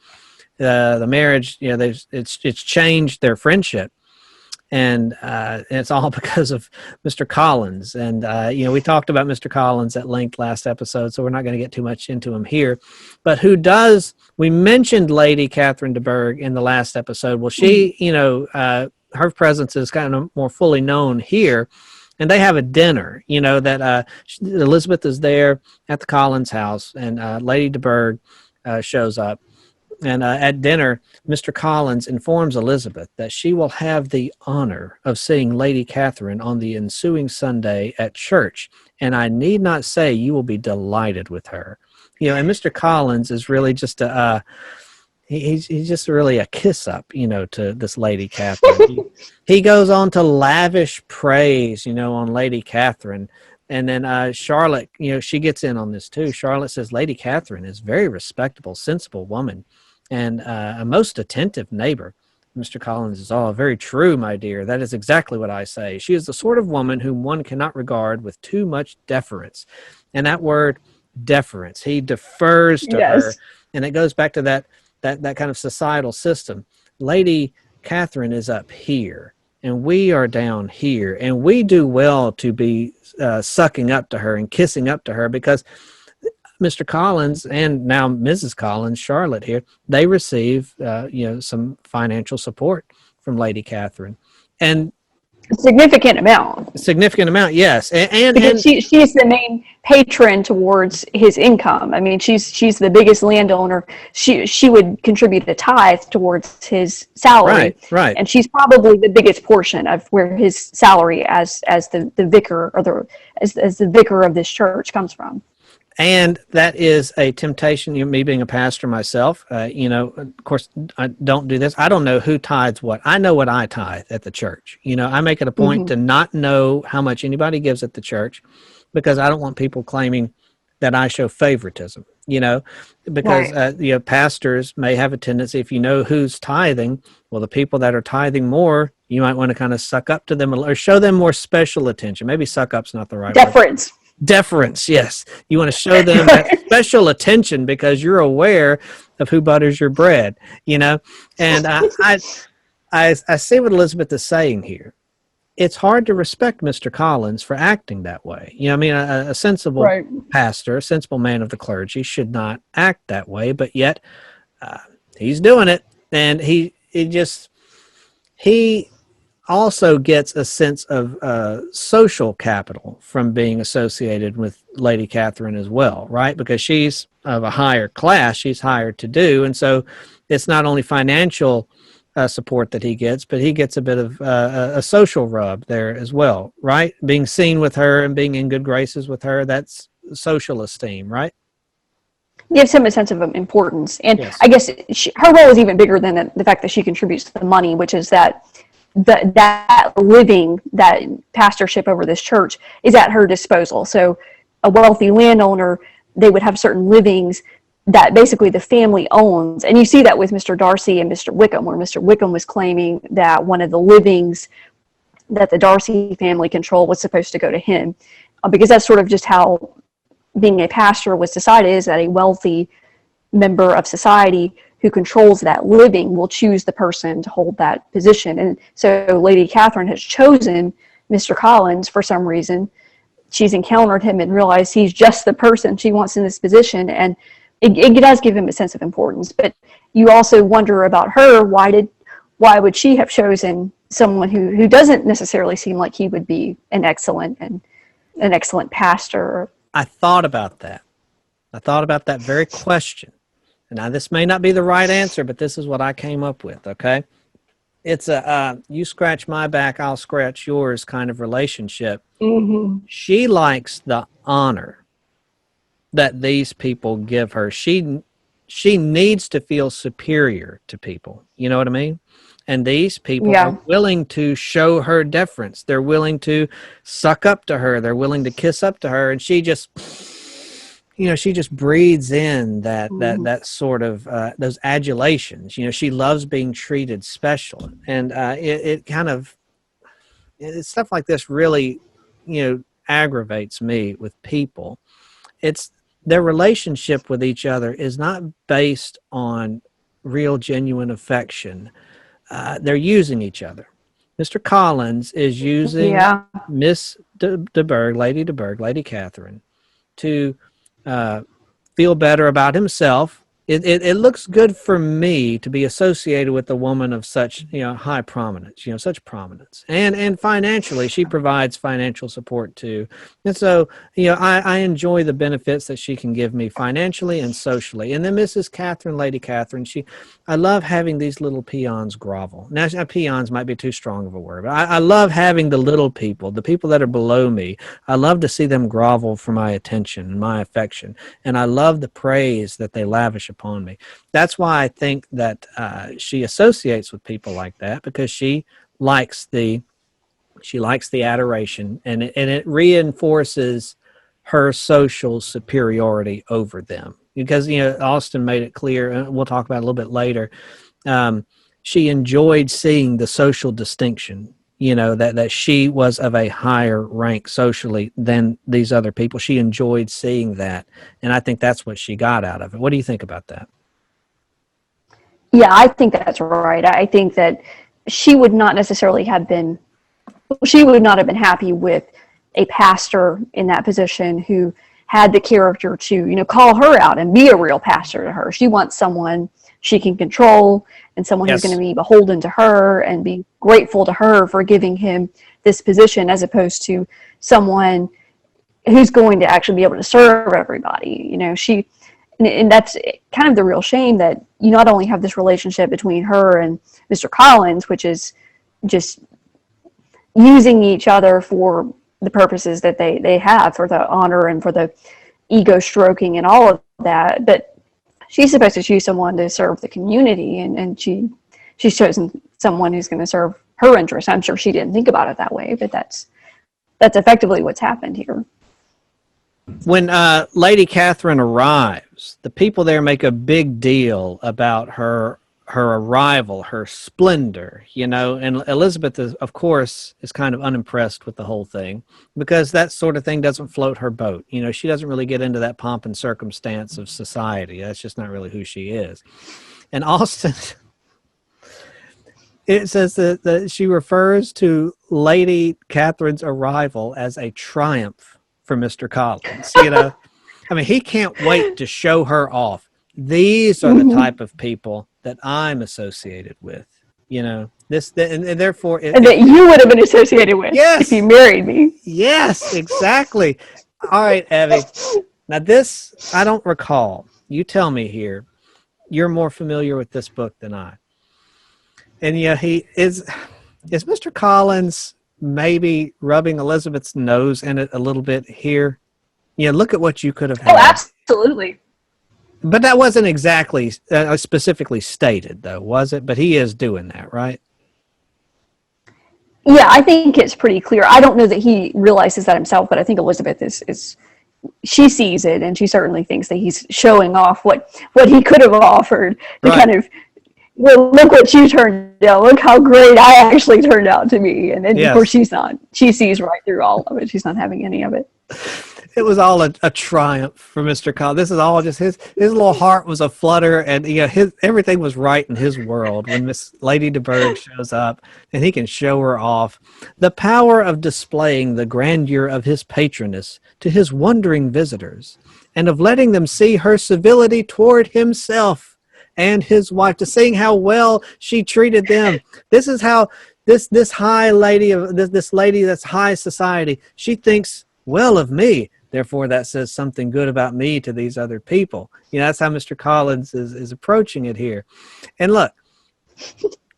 the marriage, it's changed their friendship, and it's all because of Mr. Collins. And we talked about Mr. Collins at length last episode, so we're not going to get too much into him here. But we mentioned Lady Catherine de Bourgh in the last episode. Well, she, her presence is kind of more fully known here. And they have a dinner, that Elizabeth is there at the Collins house, and Lady de Bourgh shows up. And at dinner, Mr. Collins informs Elizabeth that she will have the honor of seeing Lady Catherine on the ensuing Sunday at church. And I need not say you will be delighted with her. And Mr. Collins is really just he's just really a kiss up, to this Lady Catherine. he goes on to lavish praise, on Lady Catherine. And then Charlotte, she gets in on this too. Charlotte says Lady Catherine is a very respectable, sensible woman and a most attentive neighbor. Mr. Collins is very true, my dear. That is exactly what I say. She is the sort of woman whom one cannot regard with too much deference. And that word, deference, he defers to her. And it goes back to that kind of societal system. Lady Catherine is up here, and we are down here, and we do well to be sucking up to her and kissing up to her because Mr. Collins and now Mrs. Collins, Charlotte here, they receive some financial support from Lady Catherine, and significant amount, yes, and she's the main patron towards his income. I mean, she's the biggest landowner. She would contribute a tithe towards his salary, right, and she's probably the biggest portion of where his salary as the vicar or as the vicar of this church comes from. And that is a temptation. Me being a pastor myself, of course, I don't do this. I don't know who tithes what. I know what I tithe at the church. I make it a point to not know how much anybody gives at the church because I don't want people claiming that I show favoritism, because, right. Pastors may have a tendency, if you know who's tithing, well, the people that are tithing more, you might want to kind of suck up to them or show them more special attention. Maybe suck up's not the right word. Deference, yes. You want to show them that special attention because you're aware of who butters your bread, And I see what Elizabeth is saying here. It's hard to respect Mr. Collins for acting that way. A sensible pastor, a sensible man of the clergy should not act that way, but yet he's doing it. And he also gets a sense of social capital from being associated with Lady Catherine as well, right? Because she's of a higher class, she's higher to do, and so it's not only financial support that he gets, but he gets a bit of a social rub there as well, right? Being seen with her and being in good graces with her, that's social esteem, right? Gives him a sense of importance. And yes. I guess her role is even bigger than the fact that she contributes to the money, which is that that living, that pastorship over this church is at her disposal. So a wealthy landowner, they would have certain livings that basically the family owns. And you see that with Mr. Darcy and Mr. Wickham, where Mr. Wickham was claiming that one of the livings that the Darcy family controlled was supposed to go to him. Because that's sort of just how being a pastor was decided, is that a wealthy member of society who controls that living will choose the person to hold that position. And so Lady Catherine has chosen Mr. Collins for some reason. She's encountered him and realized he's just the person she wants in this position, and it does give him a sense of importance. But you also wonder about her. Why would she have chosen someone who doesn't necessarily seem like he would be an excellent pastor? I thought about that. I thought about that very question. And now this may not be the right answer, but this is what I came up with, okay? It's a you scratch my back, I'll scratch yours kind of relationship. Mm-hmm. She likes the honor that these people give her. She needs to feel superior to people. You know what I mean? And these people are willing to show her deference. They're willing to suck up to her. They're willing to kiss up to her. And she just, she just breathes in that sort of, those adulations. She loves being treated special. And it's stuff like this really, aggravates me with people. It's their relationship with each other is not based on real, genuine affection. They're using each other. Mr. Collins is using Miss de Burgh, Lady Catherine, to feel better about himself. It looks good for me to be associated with a woman of such high prominence, such prominence, and financially she provides financial support too, and so I enjoy the benefits that she can give me financially and socially. And then Mrs. Catherine, Lady Catherine, I love having these little peons grovel. Now peons might be too strong of a word, but I love having the little people, the people that are below me. I love to see them grovel for my attention and my affection, and I love the praise that they lavish upon me. That's why I think that she associates with people like that, because she likes the adoration, and it reinforces her social superiority over them. Because Austen made it clear, and we'll talk about it a little bit later. She enjoyed seeing the social distinction. That she was of a higher rank socially than these other people. She enjoyed seeing that. And I think that's what she got out of it. What do you think about that? Yeah, I think that's right. I think that she would not have been happy with a pastor in that position who had the character to, call her out and be a real pastor to her. She wants someone she can control, and someone who's going to be beholden to her and be grateful to her for giving him this position, as opposed to someone who's going to actually be able to serve everybody. And that's kind of the real shame, that you not only have this relationship between her and Mr. Collins, which is just using each other for the purposes that they have, for the honor and for the ego stroking and all of that, but she's supposed to choose someone to serve the community, and she's chosen someone who's going to serve her interests. I'm sure she didn't think about it that way, but that's effectively what's happened here. When Lady Catherine arrives, the people there make a big deal about her arrival, her splendor, and Elizabeth, of course, is kind of unimpressed with the whole thing, because that sort of thing doesn't float her boat. She doesn't really get into that pomp and circumstance of society. That's just not really who she is. And Austen, it says that she refers to Lady Catherine's arrival as a triumph for Mr. Collins. He can't wait to show her off. These are the type of people that I'm associated with, and therefore... and that you would have been associated with if you married me. Yes, exactly. All right, Evie. Now this, I don't recall. You tell me here. You're more familiar with this book than I. And he is Mr. Collins maybe rubbing Elizabeth's nose in it a little bit here? Look at what you could have had. Oh, absolutely. But that wasn't exactly specifically stated, though, was it? But he is doing that, right? Yeah, I think it's pretty clear. I don't know that he realizes that himself, but I think Elizabeth is she sees it, and she certainly thinks that he's showing off what he could have offered to kind of, well, look what you turned out. Look how great I actually turned out to be. And then, of course, she's not. She sees right through all of it. She's not having any of it. it was all a triumph for Mr. Collins. This is all just his little heart was aflutter, and his everything was right in his world when Miss Lady de Burgh shows up and he can show her off. The power of displaying the grandeur of his patroness to his wondering visitors, and of letting them see her civility toward himself and his wife, to seeing how well she treated them. This is how this high lady of this lady that's high society, she thinks well of me. Therefore, that says something good about me to these other people. That's how Mr. Collins is approaching it here. And look,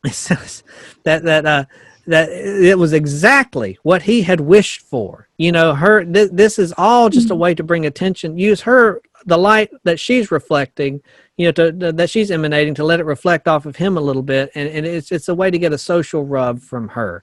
it says that it was exactly what he had wished for. This is all just a way to bring attention. Use her, the light that she's reflecting, that she's emanating, to let it reflect off of him a little bit, and it's a way to get a social rub from her.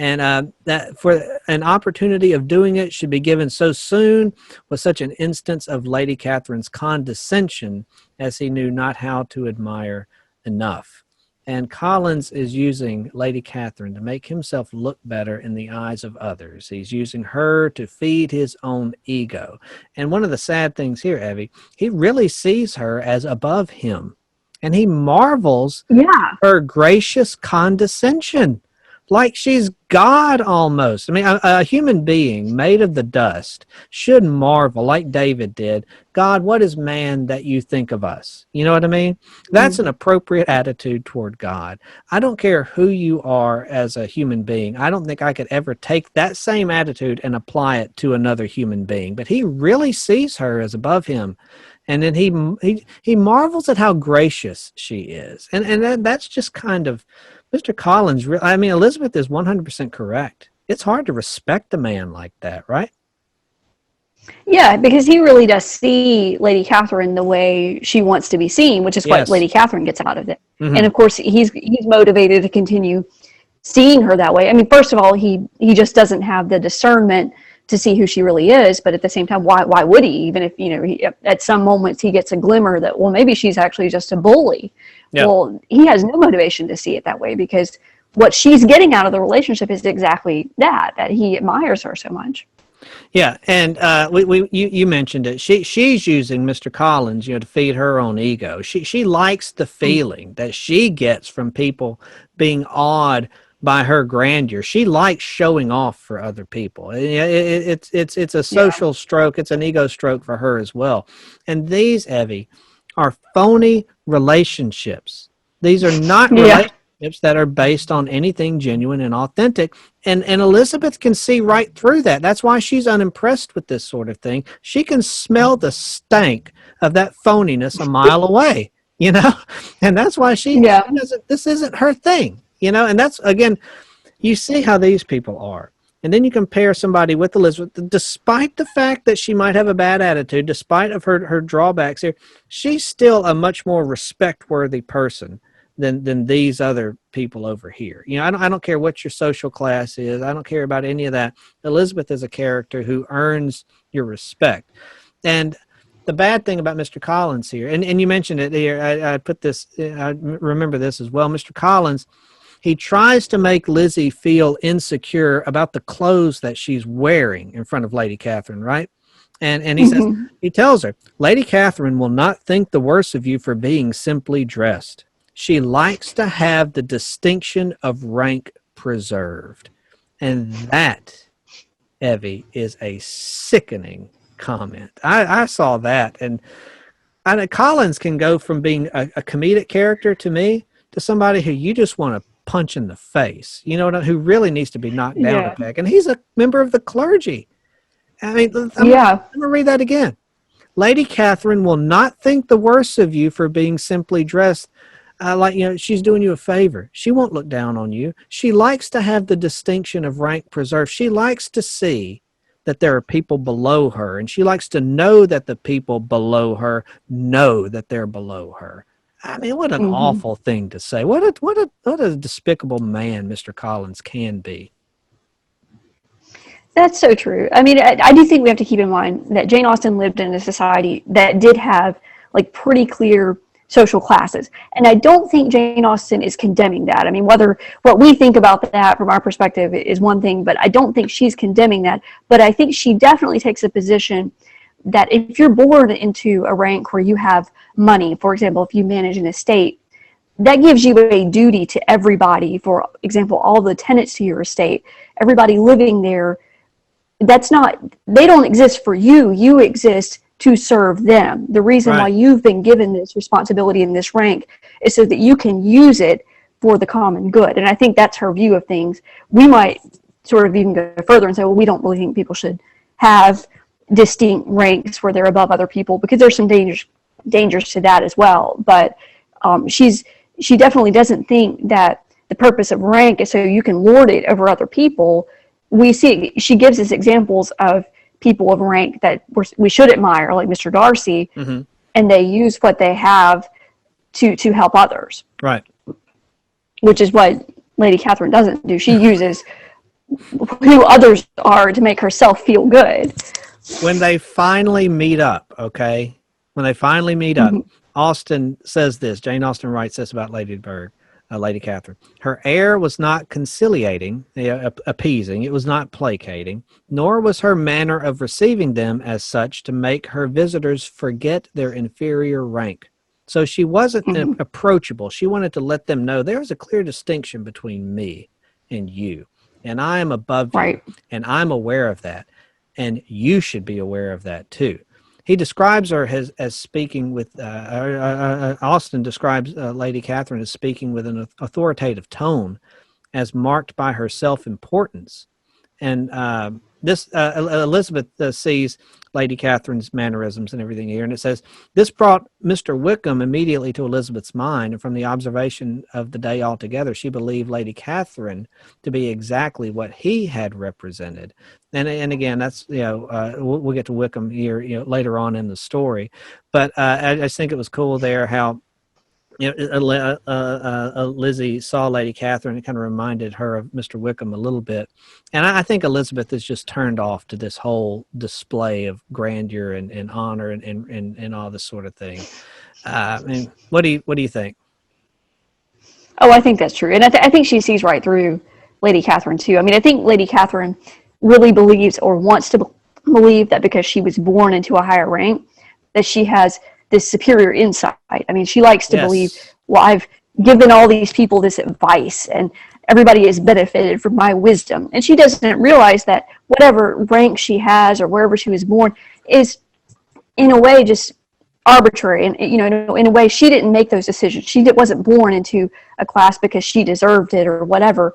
And that for an opportunity of doing it should be given so soon, was such an instance of Lady Catherine's condescension, as he knew not how to admire enough. And Collins is using Lady Catherine to make himself look better in the eyes of others. He's using her to feed his own ego. And one of the sad things here, Evie, he really sees her as above him. And he marvels at her gracious condescension, like she's God almost. I mean, a human being made of the dust should marvel, like David did. God, what is man that you think of us? You know what I mean? That's an appropriate attitude toward God. I don't care who you are as a human being. I don't think I could ever take that same attitude and apply it to another human being. But he really sees her as above him. And then he marvels at how gracious she is. And that's just kind of Mr. Collins. I mean, Elizabeth is 100% correct. It's hard to respect a man like that, right? Yeah, because he really does see Lady Catherine the way she wants to be seen, which is what Lady Catherine gets out of it. Mm-hmm. And of course, he's motivated to continue seeing her that way. I mean, first of all, he just doesn't have the discernment to see who she really is, but at the same time, why would he? Even if at some moments he gets a glimmer that, well, maybe she's actually just a bully. Yep. Well, he has no motivation to see it that way, because what she's getting out of the relationship is exactly that he admires her so much. Yeah, and you mentioned it. She's using Mr. Collins, to feed her own ego. She likes the feeling that she gets from people being awed by her grandeur. She likes showing off for other people. It's a social stroke. It's an ego stroke for her as well. And these, Evie, are phony relationships. These are not relationships that are based on anything genuine and authentic. And Elizabeth can see right through that. That's why she's unimpressed with this sort of thing. She can smell the stank of that phoniness a mile away, and that's why she doesn't, this isn't her thing. And that's, again, you see how these people are. And then you compare somebody with Elizabeth, despite the fact that she might have a bad attitude, despite of her drawbacks here, she's still a much more respect-worthy person than these other people over here. I don't care what your social class is. I don't care about any of that. Elizabeth is a character who earns your respect. And the bad thing about Mr. Collins here, and you mentioned it here, I put this, I remember this as well, Mr. Collins, he tries to make Lizzie feel insecure about the clothes that she's wearing in front of Lady Catherine, right? And he says, he tells her, Lady Catherine will not think the worse of you for being simply dressed. She likes to have the distinction of rank preserved. And that, Evie, is a sickening comment. I saw that. And Collins can go from being a comedic character to me to somebody who you just want to punch in the face, who really needs to be knocked down a peg. And he's a member of the clergy. I mean, I'm going to read that again. Lady Catherine will not think the worse of you for being simply dressed she's doing you a favor. She won't look down on you. She likes to have the distinction of rank preserved. She likes to see that there are people below her, and she likes to know that the people below her know that they're below her. I mean, what an awful thing to say. What a despicable man Mr. Collins can be. That's so true. I mean, I do think we have to keep in mind that Jane Austen lived in a society that did have pretty clear social classes. And I don't think Jane Austen is condemning that. I mean, whether what we think about that from our perspective is one thing, but I don't think she's condemning that. But I think she definitely takes a position that if you're born into a rank where you have money, for example, if you manage an estate, that gives you a duty to everybody. For example, all the tenants to your estate, everybody living there, they don't exist for you. You exist to serve them. The reason why you've been given this responsibility in this rank is so that you can use it for the common good. And I think that's her view of things. We might sort of even go further and say, well, we don't really think people should have distinct ranks where they're above other people, because there's some dangers to that as well. But she definitely doesn't think that the purpose of rank is so you can lord it over other people. We see she gives us examples of people of rank that we should admire, like Mr. Darcy, and they use what they have to help others. Right. Which is what Lady Catherine doesn't do. She uses who others are to make herself feel good. When they finally meet up, okay? When they finally meet up, Austen says this. Jane Austen writes this about Lady Catherine. Her air was not conciliating, appeasing. It was not placating, nor was her manner of receiving them as such to make her visitors forget their inferior rank. So she wasn't approachable. She wanted to let them know there is a clear distinction between me and you, and I am above you, and I'm aware of that, and you should be aware of that too. He describes her as speaking with, Austen describes Lady Catherine as speaking with an authoritative tone, as marked by her self-importance. And Elizabeth sees Lady Catherine's mannerisms and everything here, and it says, this brought Mr. Wickham immediately to Elizabeth's mind, and from the observation of the day altogether, she believed Lady Catherine to be exactly what he had represented. And again, that's, we'll get to Wickham here, later on in the story, but I just think it was cool there how, Lizzie saw Lady Catherine. It kind of reminded her of Mr. Wickham a little bit. And I think Elizabeth is just turned off to this whole display of grandeur and honor and all this sort of thing. And what do you think? Oh, I think that's true. And I think she sees right through Lady Catherine too. I mean, I think Lady Catherine really believes or wants to believe that because she was born into a higher rank, that she has this superior insight. I mean, she likes to believe, well, I've given all these people this advice and everybody has benefited from my wisdom. And she doesn't realize that whatever rank she has or wherever she was born is in a way just arbitrary. And, in a way, she didn't make those decisions. She wasn't born into a class because she deserved it or whatever.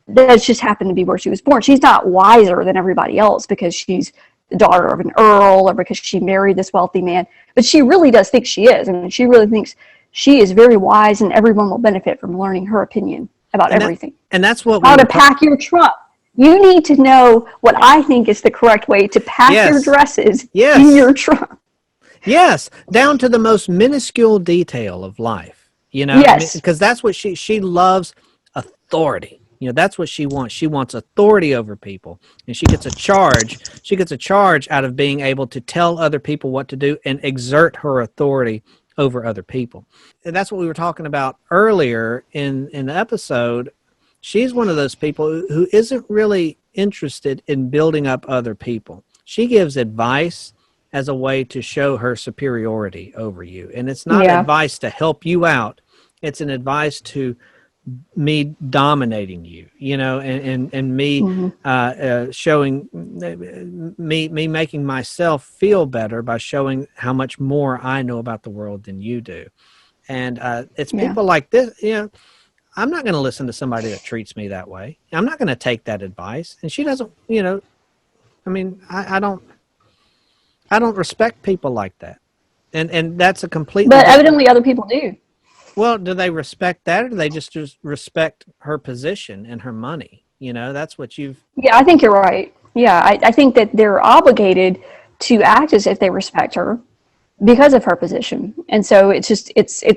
That's just happened to be where she was born. She's not wiser than everybody else because she's the daughter of an earl or because she married this wealthy man, but she really does think she is. I mean, she really thinks she is very wise and everyone will benefit from learning her opinion about everything. And that's what how to pack your trunk. You need to know what I think is the correct way to pack your dresses in your trunk. Yes, down to the most minuscule detail of life, Yes. because that's what she loves, authority. That's what she wants. She wants authority over people. And she gets a charge. She gets a charge out of being able to tell other people what to do and exert her authority over other people. And that's what we were talking about earlier in the episode. She's one of those people who isn't really interested in building up other people. She gives advice as a way to show her superiority over you. And it's not advice to help you out. It's an advice to me dominating you, and me showing me making myself feel better by showing how much more I know about the world than you do. And it's people like this, I'm not going to listen to somebody that treats me that way. I'm not going to take that advice. And she doesn't, I don't respect people like that. And that's a completely But evidently other people do. Well, do they respect that, or do they just respect her position and her money? That's what you've... Yeah, I think you're right. Yeah, I think that they're obligated to act as if they respect her because of her position. And so it's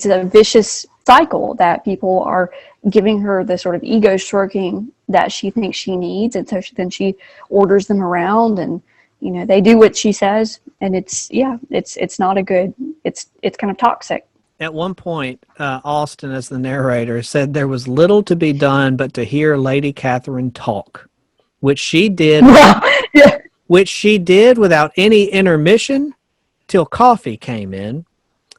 a vicious cycle that people are giving her the sort of ego stroking that she thinks she needs. And so then she orders them around and, they do what she says. And it's not a good, it's kind of toxic. at one point, Austin, as the narrator, said there was little to be done but to hear Lady Catherine talk, which she did, Yeah. which she did without any intermission till coffee came in,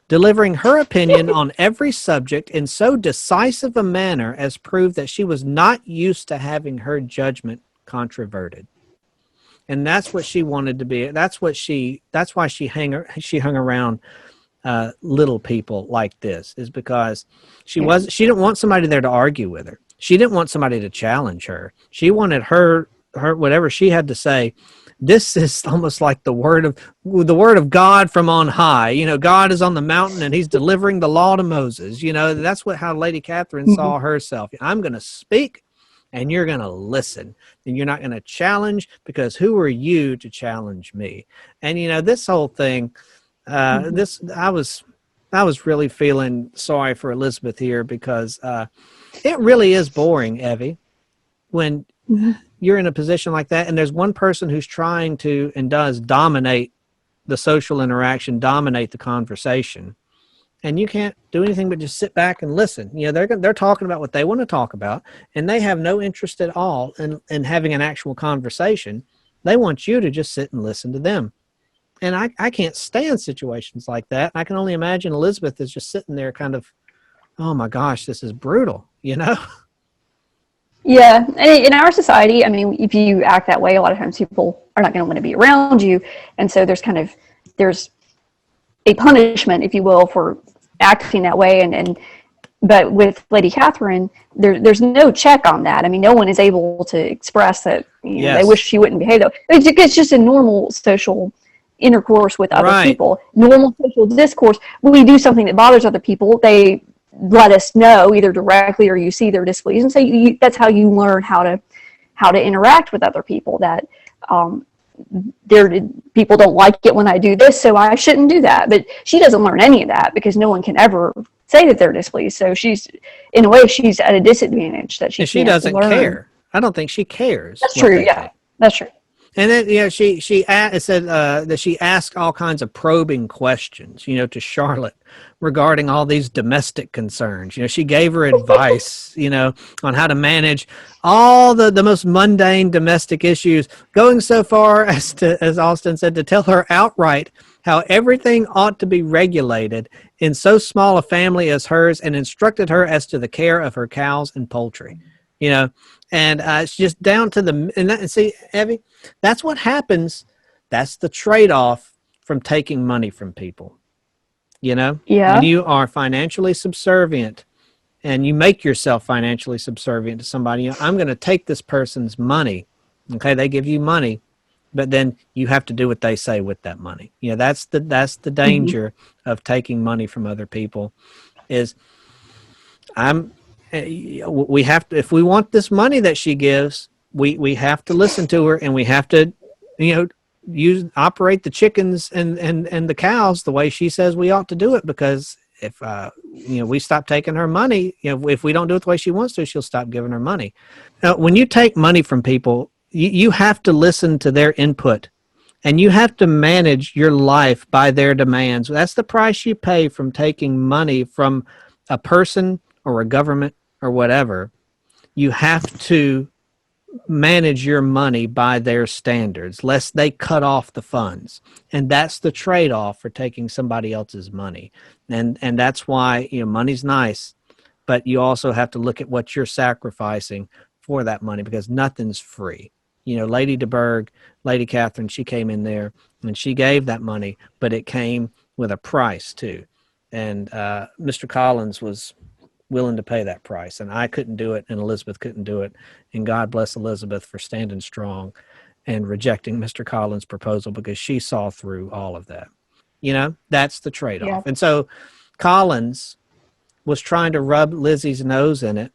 delivering her opinion on every subject in so decisive a manner as proved that she was not used to having her judgment controverted. And that's what she wanted to be. That's why she hung around little people like this, is because she didn't want somebody there to argue with her. She didn't want somebody to challenge her. She wanted her whatever she had to say. This is almost like the word of God from on high. You know, God is on the mountain and he's delivering the law to Moses. You know, that's how Lady Catherine saw herself. I'm going to speak and you're going to listen, and you're not going to challenge, because who are you to challenge me? And, you know, this whole thing, I was really feeling sorry for Elizabeth here, because it really is boring, Evie, when you're in a position like that and there's one person who's trying to and does dominate the social interaction, dominate the conversation, and you can't do anything but just sit back and listen. You know, they're talking about what they want to talk about, and they have no interest at all in having an actual conversation. They want you to just sit and listen to them. And I can't stand situations like that. I can only imagine Elizabeth is just sitting there kind of, oh my gosh, this is brutal, you know? Yeah, and in our society, I mean, if you act that way, a lot of times people are not going to want to be around you, and so there's a punishment, if you will, for acting that way. But with Lady Catherine, there's no check on that. I mean, no one is able to express that they wish she wouldn't behave though. It's just a normal social intercourse with other people, normal social discourse. When we do something that bothers other people, they let us know either directly or you see their displeasure, and so that's how you learn how to interact with other people. That people don't like it when I do this, so I shouldn't do that. But she doesn't learn any of that, because no one can ever say that they're displeased. So she's, in a way, she's at a disadvantage that she doesn't learn. care. I don't think she cares. That's true. Yeah, that's true. And then, you know, she said that she asked all kinds of probing questions, you know, to Charlotte regarding all these domestic concerns. You know, she gave her advice, you know, on how to manage all the most mundane domestic issues, going so far as Austin said, to tell her outright how everything ought to be regulated in so small a family as hers, and instructed her as to the care of her cows and poultry. You know, and it's just down to and see, Evie, that's what happens. That's the trade-off from taking money from people. You know, when you are financially subservient and you make yourself financially subservient to somebody, you know, I'm going to take this person's money. Okay, they give you money, but then you have to do what they say with that money. You know, that's the danger of taking money from other people. Is we have to, if we want this money that she gives, we have to listen to her, and we have to, you know, operate the chickens and the cows the way she says we ought to do it. Because if you know, we stop taking her money, you know, if we don't do it the way she wants to, she'll stop giving her money. Now, when you take money from people, you have to listen to their input, and you have to manage your life by their demands. That's the price you pay from taking money from a person or a government or whatever. You have to manage your money by their standards, lest they cut off the funds. And that's the trade-off for taking somebody else's money. And that's why, you know, money's nice, but you also have to look at what you're sacrificing for that money, because nothing's free. You know, Lady de Burgh, Lady Catherine, she came in there and she gave that money, but it came with a price too. And Mr. Collins was willing to pay that price, and I couldn't do it, and Elizabeth couldn't do it. And God bless Elizabeth for standing strong and rejecting Mr. Collins' proposal, because she saw through all of that. You know, that's the trade-off. Yeah. And so Collins was trying to rub Lizzie's nose in it.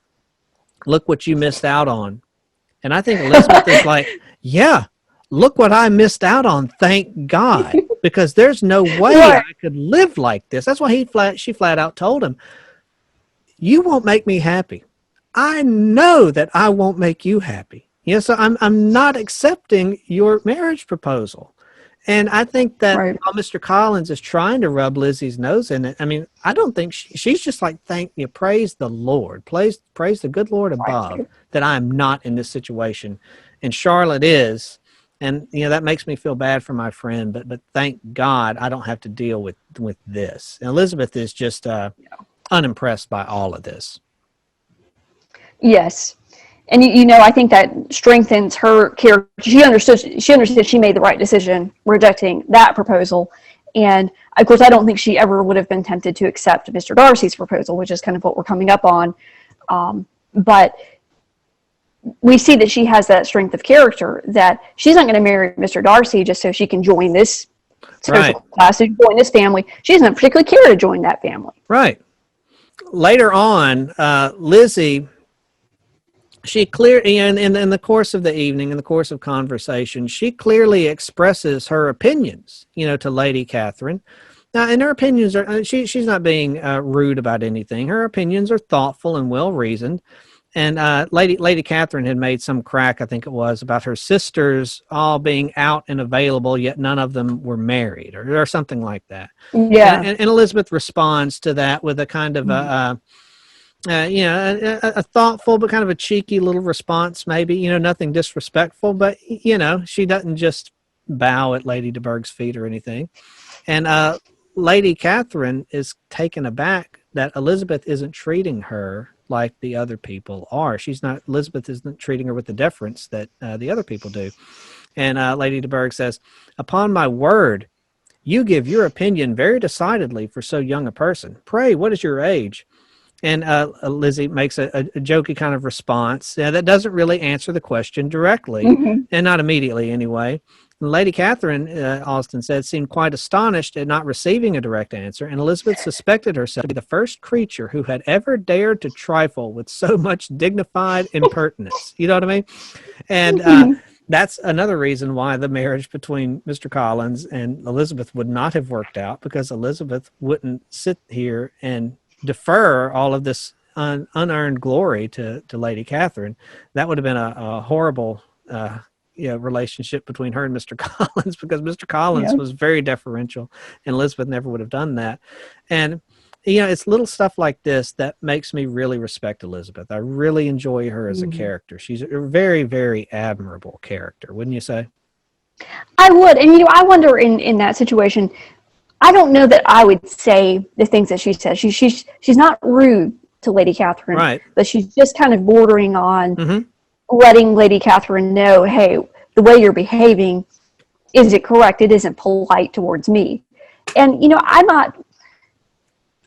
Look what you missed out on. And I think Elizabeth is like, yeah, look what I missed out on. Thank God, because there's no way I could live like this. That's why she flat out told him, you won't make me happy. I know that I won't make you happy. You know, so I'm not accepting your marriage proposal. And I think that Right. while Mr. Collins is trying to rub Lizzie's nose in it, I mean, I don't think she's just like, thank you, praise the Lord, praise the good Lord above that I'm not in this situation. And Charlotte is. And, that makes me feel bad for my friend, but thank God I don't have to deal with this. And Elizabeth is just unimpressed by all of this. Yes. And I think that strengthens her character. She understood she made the right decision rejecting that proposal. And of course, I don't think she ever would have been tempted to accept Mr. Darcy's proposal, which is kind of what we're coming up on. But we see that she has that strength of character, that she's not going to marry Mr. Darcy just so she can join this social class, to join this family. She doesn't particularly care to join that family. Right. Later on, Lizzie, she in the course of the evening, in the course of conversation, she clearly expresses her opinions, to Lady Catherine. Now, and her opinions are, she's not being rude about anything. Her opinions are thoughtful and well-reasoned. And Lady Catherine had made some crack, I think it was, about her sisters all being out and available, yet none of them were married, or something like that. Yeah. And Elizabeth responds to that with a kind of a thoughtful but kind of a cheeky little response, maybe, nothing disrespectful, but, she doesn't just bow at Lady de Burgh's feet or anything. And Lady Catherine is taken aback that Elizabeth isn't treating her like the other people are. Elizabeth isn't treating her with the deference that the other people do. And Lady de Burgh says, "Upon my word, you give your opinion very decidedly for so young a person. Pray, what is your age?" And Lizzie makes a jokey kind of response that doesn't really answer the question directly, and not immediately anyway. And Lady Catherine, Austin said, seemed quite astonished at not receiving a direct answer, and Elizabeth suspected herself to be the first creature who had ever dared to trifle with so much dignified impertinence. You know what I mean? And that's another reason why the marriage between Mr. Collins and Elizabeth would not have worked out, because Elizabeth wouldn't sit here and defer all of this unearned glory to Lady Catherine. That would have been a horrible relationship between her and Mr. Collins, because Mr. Collins was very deferential, and Elizabeth never would have done that. And it's little stuff like this that makes me really respect Elizabeth. I really enjoy her as a character. She's a very, very admirable character, wouldn't you say? I would. And I wonder in that situation, I don't know that I would say the things that she says. She's not rude to Lady Catherine, right? But she's just kind of bordering on letting Lady Catherine know, hey, the way you're behaving, is it correct? It isn't polite towards me. And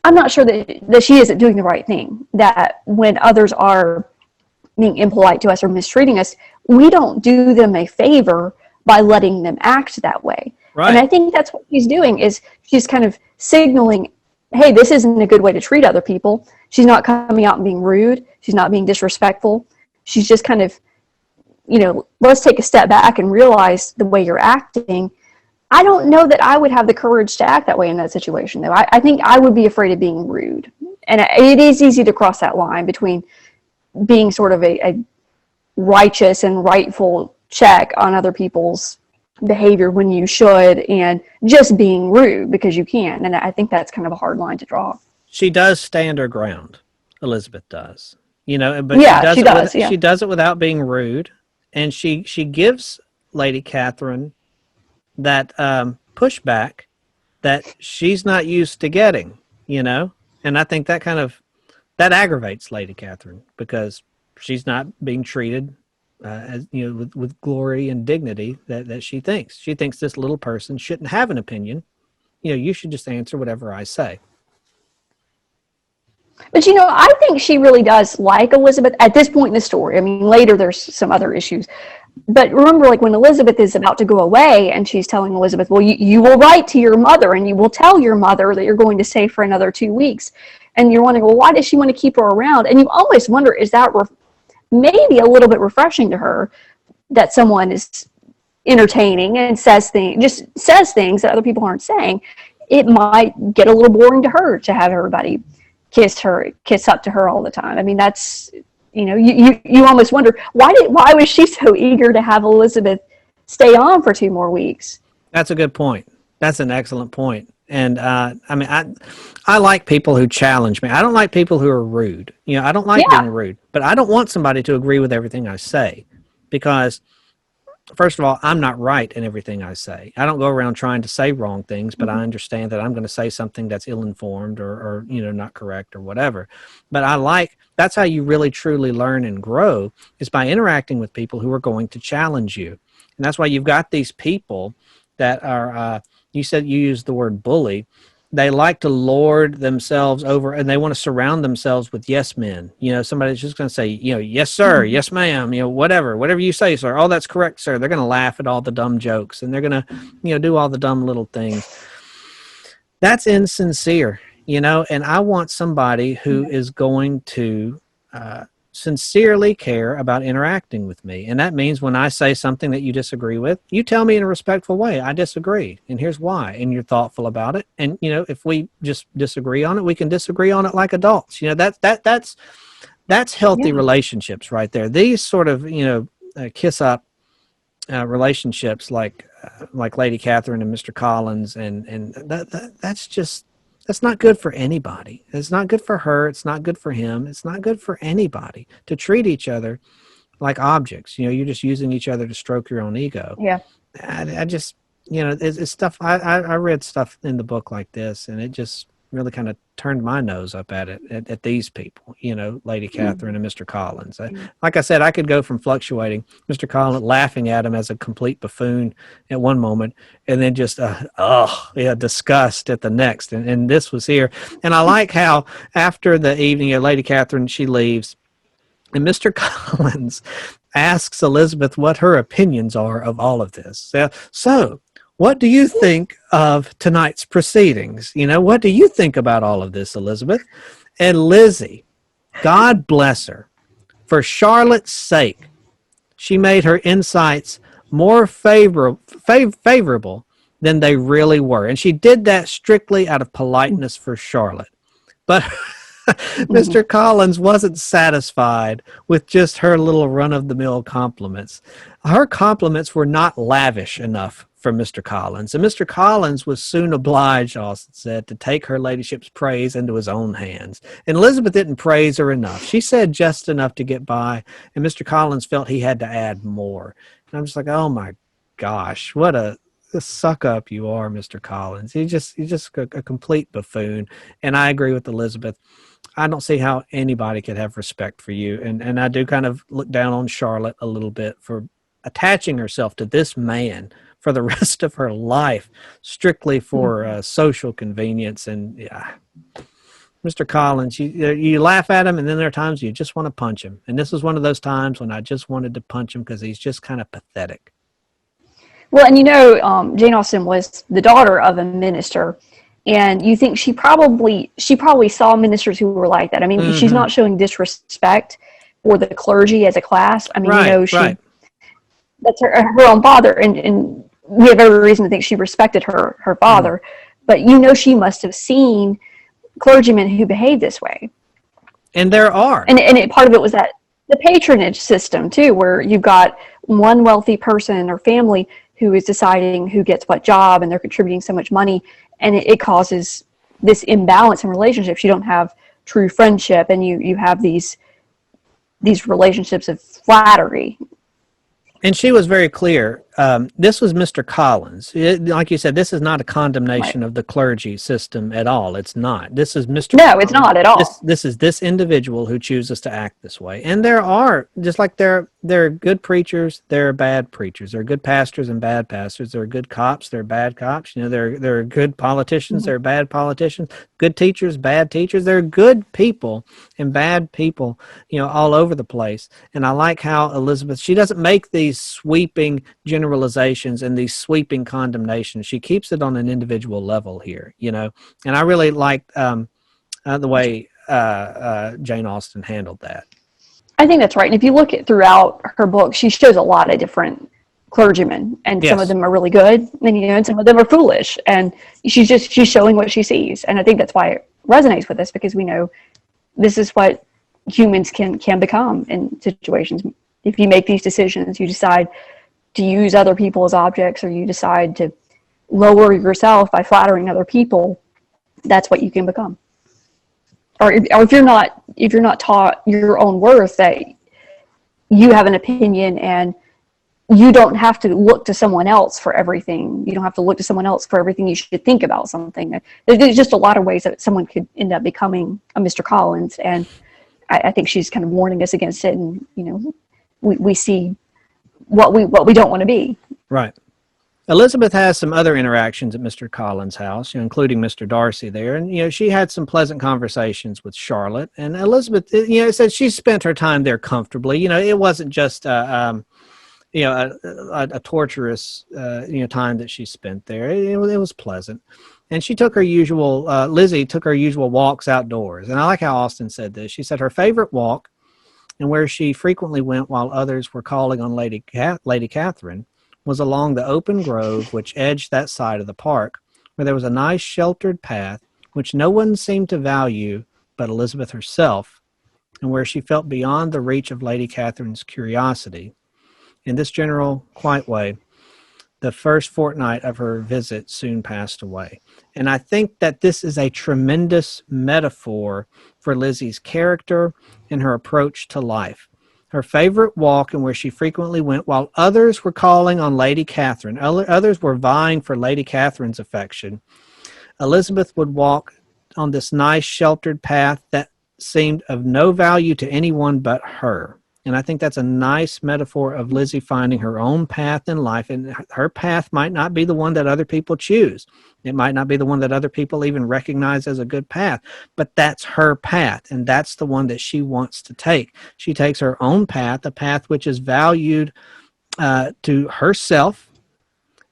I'm not sure that she isn't doing the right thing. That when others are being impolite to us or mistreating us, we don't do them a favor by letting them act that way. Right. And I think that's what she's doing, is she's kind of signaling, hey, this isn't a good way to treat other people. She's not coming out and being rude. She's not being disrespectful. She's just kind of, let's take a step back and realize the way you're acting. I don't know that I would have the courage to act that way in that situation, though. I think I would be afraid of being rude. And it is easy to cross that line between being sort of a righteous and rightful check on other people's behavior when you should, and just being rude because you can. And I think that's kind of a hard line to draw. She does stand her ground. Elizabeth does, but she does it without being rude. And she gives Lady Catherine that pushback that she's not used to getting, and I think that aggravates Lady Catherine, because she's not being treated as with glory and dignity that she thinks. She thinks this little person shouldn't have an opinion. You should just answer whatever I say. But I think she really does like Elizabeth at this point in the story. I mean, later there's some other issues. But remember, like when Elizabeth is about to go away and she's telling Elizabeth, well, you will write to your mother and you will tell your mother that you're going to stay for another 2 weeks. And you're wondering, well, why does she want to keep her around? And you always wonder, is that maybe a little bit refreshing to her that someone is entertaining and says things that other people aren't saying? It might get a little boring to her to have everybody kiss up to her all the time. I mean, that's, you almost wonder, why was she so eager to have Elizabeth stay on for 2 more weeks? That's a good point. That's an excellent point. And I mean, I like people who challenge me. I don't like people who are rude. You know, I don't like being Yeah. rude, but I don't want somebody to agree with everything I say because, first of all, I'm not right in everything I say. I don't go around trying to say wrong things, but I understand that I'm going to say something that's ill-informed or not correct or whatever. But that's how you really truly learn and grow, is by interacting with people who are going to challenge you. And that's why you've got these people that are, you said you used the word bully. They like to lord themselves over, and they want to surround themselves with yes men. You know, somebody's just going to say, yes, sir, yes, ma'am, whatever you say, sir. Oh, that's correct, sir. They're going to laugh at all the dumb jokes, and they're going to, do all the dumb little things. That's insincere, and I want somebody who is going to sincerely care about interacting with me. And that means when I say something that you disagree with, you tell me in a respectful way, I disagree, and here's why, and you're thoughtful about it. And, if we just disagree on it, we can disagree on it like adults. That's healthy relationships right there. These sort of, kiss up relationships like Lady Catherine and Mr. Collins, and that's not good for anybody. It's not good for her. It's not good for him. It's not good for anybody to treat each other like objects. You're just using each other to stroke your own ego. Yeah. I just, it's stuff. I read stuff in the book like this, and it just really kind of turned my nose up at it, at these people, Lady Catherine and Mr. Collins. Like I said, I could go from fluctuating Mr. Collins, laughing at him as a complete buffoon at one moment, and then just, disgust at the next. And this was here. And I like how after the evening, Lady Catherine, she leaves, and Mr. Collins asks Elizabeth what her opinions are of all of this. So what do you think of tonight's proceedings? What do you think about all of this, Elizabeth? And Lizzie, God bless her, for Charlotte's sake, she made her insights more favorable than they really were. And she did that strictly out of politeness for Charlotte. But Mr. Collins wasn't satisfied with just her little run-of-the-mill compliments. Her compliments were not lavish enough for Mr. Collins. And Mr. Collins was soon obliged, Austin said, to take her ladyship's praise into his own hands. And Elizabeth didn't praise her enough. She said just enough to get by, and Mr. Collins felt he had to add more. And I'm just like, oh my gosh, what a suck up you are, Mr. Collins. You're just a complete buffoon. And I agree with Elizabeth. I don't see how anybody could have respect for you. And I do kind of look down on Charlotte a little bit for attaching herself to this man for the rest of her life, strictly for social convenience. And yeah, Mr. Collins, you laugh at him, and then there are times you just want to punch him. And this was one of those times when I just wanted to punch him because he's just kind of pathetic. Well, and Jane Austen was the daughter of a minister, and you think she probably saw ministers who were like that. I mean, she's not showing disrespect for the clergy as a class. I mean, that's her own father, and we have every reason to think she respected her father. But she must have seen clergymen who behave this way. And there are. And part of it was that the patronage system too, where you've got one wealthy person or family who is deciding who gets what job, and they're contributing so much money, and it causes this imbalance in relationships. You don't have true friendship, and you have these relationships of flattery. And she was very clear. This was Mr. Collins. Like you said, this is not a condemnation of the clergy system at all. It's not. This is Mr. No, Collins. it's not at all. This is this individual who chooses to act this way. And there are, just like there are good preachers, there are bad preachers. There are good pastors and bad pastors. There are good cops, there are bad cops. There are good politicians, there are bad politicians. Good teachers, bad teachers. There are good people and bad people, all over the place. And I like how Elizabeth, she doesn't make these sweeping generalizations and these sweeping condemnations. She keeps it on an individual level here, and I really liked the way Jane Austen handled that. I think that's right. And if you look at throughout her book, she shows a lot of different clergymen, and some of them are really good, and some of them are foolish, and she's showing what she sees. And I think that's why it resonates with us, because we know this is what humans can become in situations. If you make these decisions, you decide to use other people as objects, or you decide to lower yourself by flattering other people, that's what you can become. Or if you're not taught your own worth, that you have an opinion and you don't have to look to someone else for everything. You don't have to look to someone else for everything you should think about something. There's just a lot of ways that someone could end up becoming a Mr. Collins, and I think she's kind of warning us against it. And we see what we don't want to be. Right. Elizabeth has some other interactions at Mr. Collins' house, including Mr. Darcy there. And, she had some pleasant conversations with Charlotte. And Elizabeth, said she spent her time there comfortably. It wasn't just, a torturous, time that she spent there. It was pleasant. And she took her usual, Lizzie took her usual walks outdoors. And I like how Austen said this. She said her favorite walk, and where she frequently went while others were calling on Lady Catherine, was along the open grove which edged that side of the park, where there was a nice sheltered path which no one seemed to value but Elizabeth herself, and where she felt beyond the reach of Lady Catherine's curiosity. In this general, quiet way, the first fortnight of her visit soon passed away. And I think that this is a tremendous metaphor for Lizzie's character and her approach to life. Her favorite walk, and where she frequently went while others were calling on Lady Catherine, others were vying for Lady Catherine's affection, Elizabeth would walk on this nice sheltered path that seemed of no value to anyone but her. And I think that's a nice metaphor of Lizzie finding her own path in life. And her path might not be the one that other people choose. It might not be the one that other people even recognize as a good path. But that's her path, and that's the one that she wants to take. She takes her own path, a path which is valued to herself,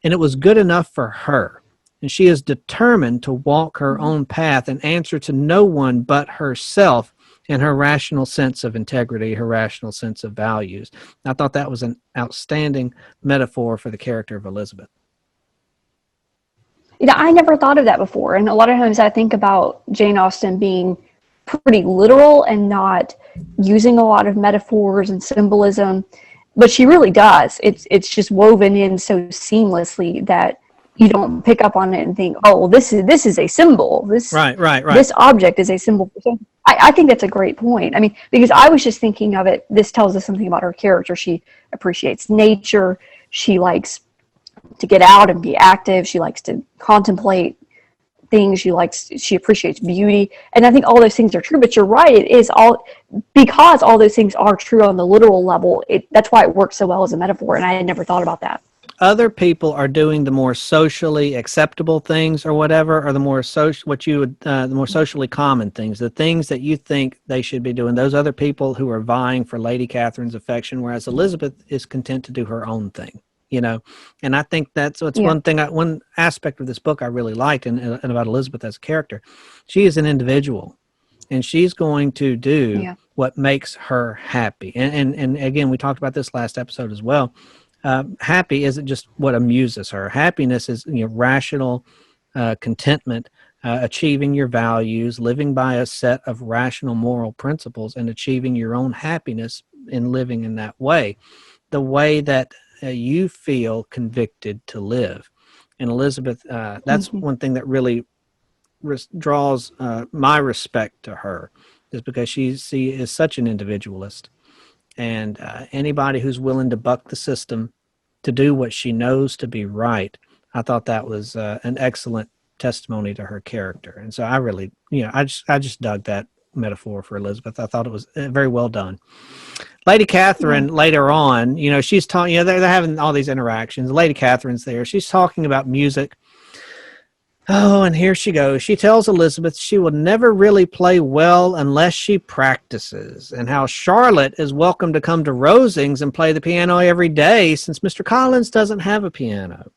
and it was good enough for her. And she is determined to walk her own path and answer to no one but herself and her rational sense of integrity, her rational sense of values. I thought that was an outstanding metaphor for the character of Elizabeth. I never thought of that before. And a lot of times I think about Jane Austen being pretty literal and not using a lot of metaphors and symbolism, but she really does. It's just woven in so seamlessly that you don't pick up on it and think, oh, well, this is a symbol. Right. This object is a symbol for something. I think that's a great point. I mean, because I was just thinking of it, this tells us something about her character. She appreciates nature. She likes to get out and be active. She likes to contemplate things. She appreciates beauty. And I think all those things are true, but you're right. It is all, because all those things are true on the literal level. That's why it works so well as a metaphor. And I had never thought about that. Other people are doing the more socially acceptable things or whatever, or the more the more socially common things, the things that you think they should be doing. Those other people who are vying for Lady Catherine's affection, whereas Elizabeth is content to do her own thing, And I think that's one aspect of this book I really liked, and about Elizabeth as a character. She is an individual, and she's going to do what makes her happy. And again, we talked about this last episode as well. Happy isn't just what amuses her. Happiness is rational contentment, achieving your values, living by a set of rational moral principles, and achieving your own happiness in living in that way, the way that you feel convicted to live. And Elizabeth, that's one thing that really draws my respect to her, is because she is such an individualist. And anybody who's willing to buck the system to do what she knows to be right, I thought that was an excellent testimony to her character. And so I really, I just dug that metaphor for Elizabeth. I thought it was very well done. Lady Catherine later on, she's talking, they're having all these interactions. Lady Catherine's there. She's talking about music. Oh, and here she goes. She tells Elizabeth she will never really play well unless she practices, and how Charlotte is welcome to come to Rosings and play the piano every day since Mr. Collins doesn't have a piano.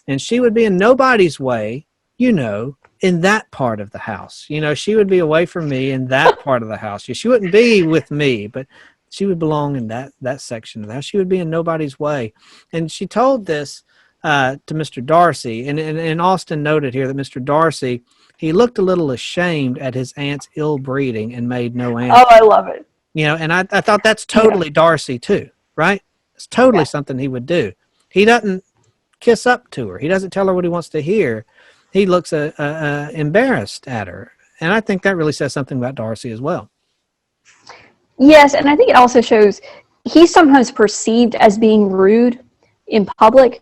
And she would be in nobody's way, in that part of the house. She would be away from me in that part of the house. She wouldn't be with me, but she would belong in that section of the house. She would be in nobody's way. And she told this to Mr. Darcy, and Austen noted here that Mr. Darcy, he looked a little ashamed at his aunt's ill breeding and made no answer. Oh, I love it. And I thought that's totally Darcy too, right? It's totally something he would do. He doesn't kiss up to her. He doesn't tell her what he wants to hear. He looks embarrassed at her. And I think that really says something about Darcy as well. Yes, and I think it also shows he's sometimes perceived as being rude in public,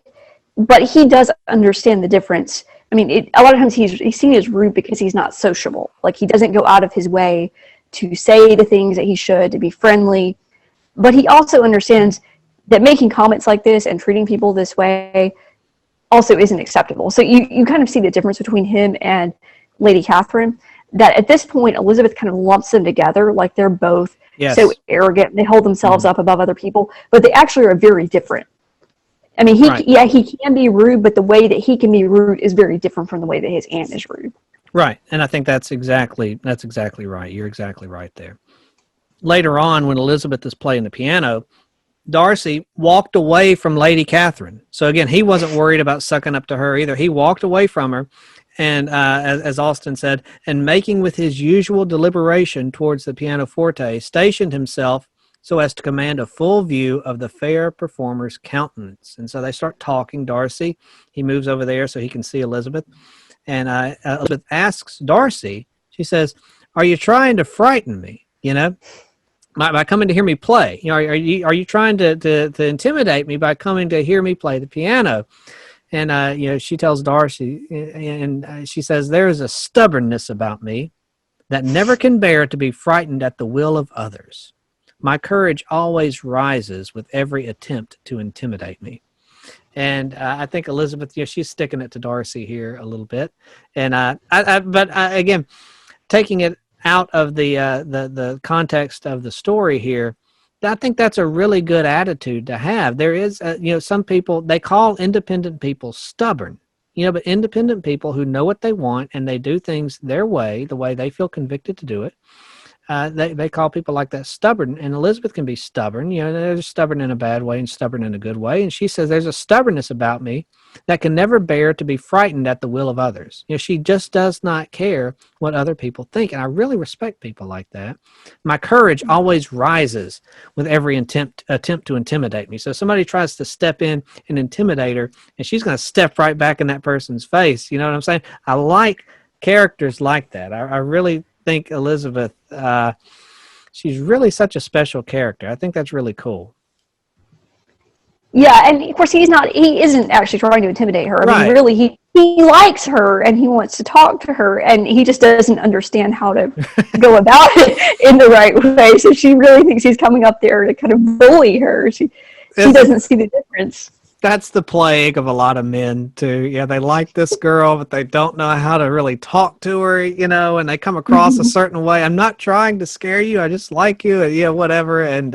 but he does understand the difference. I mean, a lot of times he's seen as rude because he's not sociable. Like, he doesn't go out of his way to say the things that he should, to be friendly. But he also understands that making comments like this and treating people this way also isn't acceptable. So you kind of see the difference between him and Lady Catherine, that at this point, Elizabeth kind of lumps them together, like they're both so arrogant, and they hold themselves up above other people, but they actually are very different. I mean, he can be rude, but the way that he can be rude is very different from the way that his aunt is rude. Right, and I think that's exactly right. You're exactly right there. Later on, when Elizabeth is playing the piano, Darcy walked away from Lady Catherine. So again, he wasn't worried about sucking up to her either. He walked away from her, and as Austin said, and making with his usual deliberation towards the pianoforte, stationed himself so as to command a full view of the fair performer's countenance. And so they start talking. Darcy, he moves over there so he can see Elizabeth. And Elizabeth asks Darcy, she says, "Are you trying to frighten me, by coming to hear me play? Are you trying to intimidate me by coming to hear me play the piano?" And, she tells Darcy, and she says, "There is a stubbornness about me that never can bear to be frightened at the will of others. My courage always rises with every attempt to intimidate me." And I think Elizabeth, she's sticking it to Darcy here a little bit. And again, taking it out of the context of the story here, I think that's a really good attitude to have. There is, some people, they call independent people stubborn, but independent people who know what they want and they do things their way, the way they feel convicted to do it, they call people like that stubborn. And Elizabeth can be stubborn. They're stubborn in a bad way and stubborn in a good way. And she says, "There's a stubbornness about me that can never bear to be frightened at the will of others." She just does not care what other people think. And I really respect people like that. My courage always rises with every attempt to intimidate me. So somebody tries to step in and intimidate her, and she's going to step right back in that person's face. You know what I'm saying? I like characters like that. I really think Elizabeth, she's really such a special character. I think that's really cool. Yeah, and of course he isn't actually trying to intimidate her. I mean, really, he likes her and he wants to talk to her, and he just doesn't understand how to go about it in the right way. So she really thinks he's coming up there to kind of bully her. She doesn't see the difference. That's the plague of a lot of men too. Yeah, they like this girl, but they don't know how to really talk to her, and they come across a certain way. "I'm not trying to scare you. I just like you," and whatever. And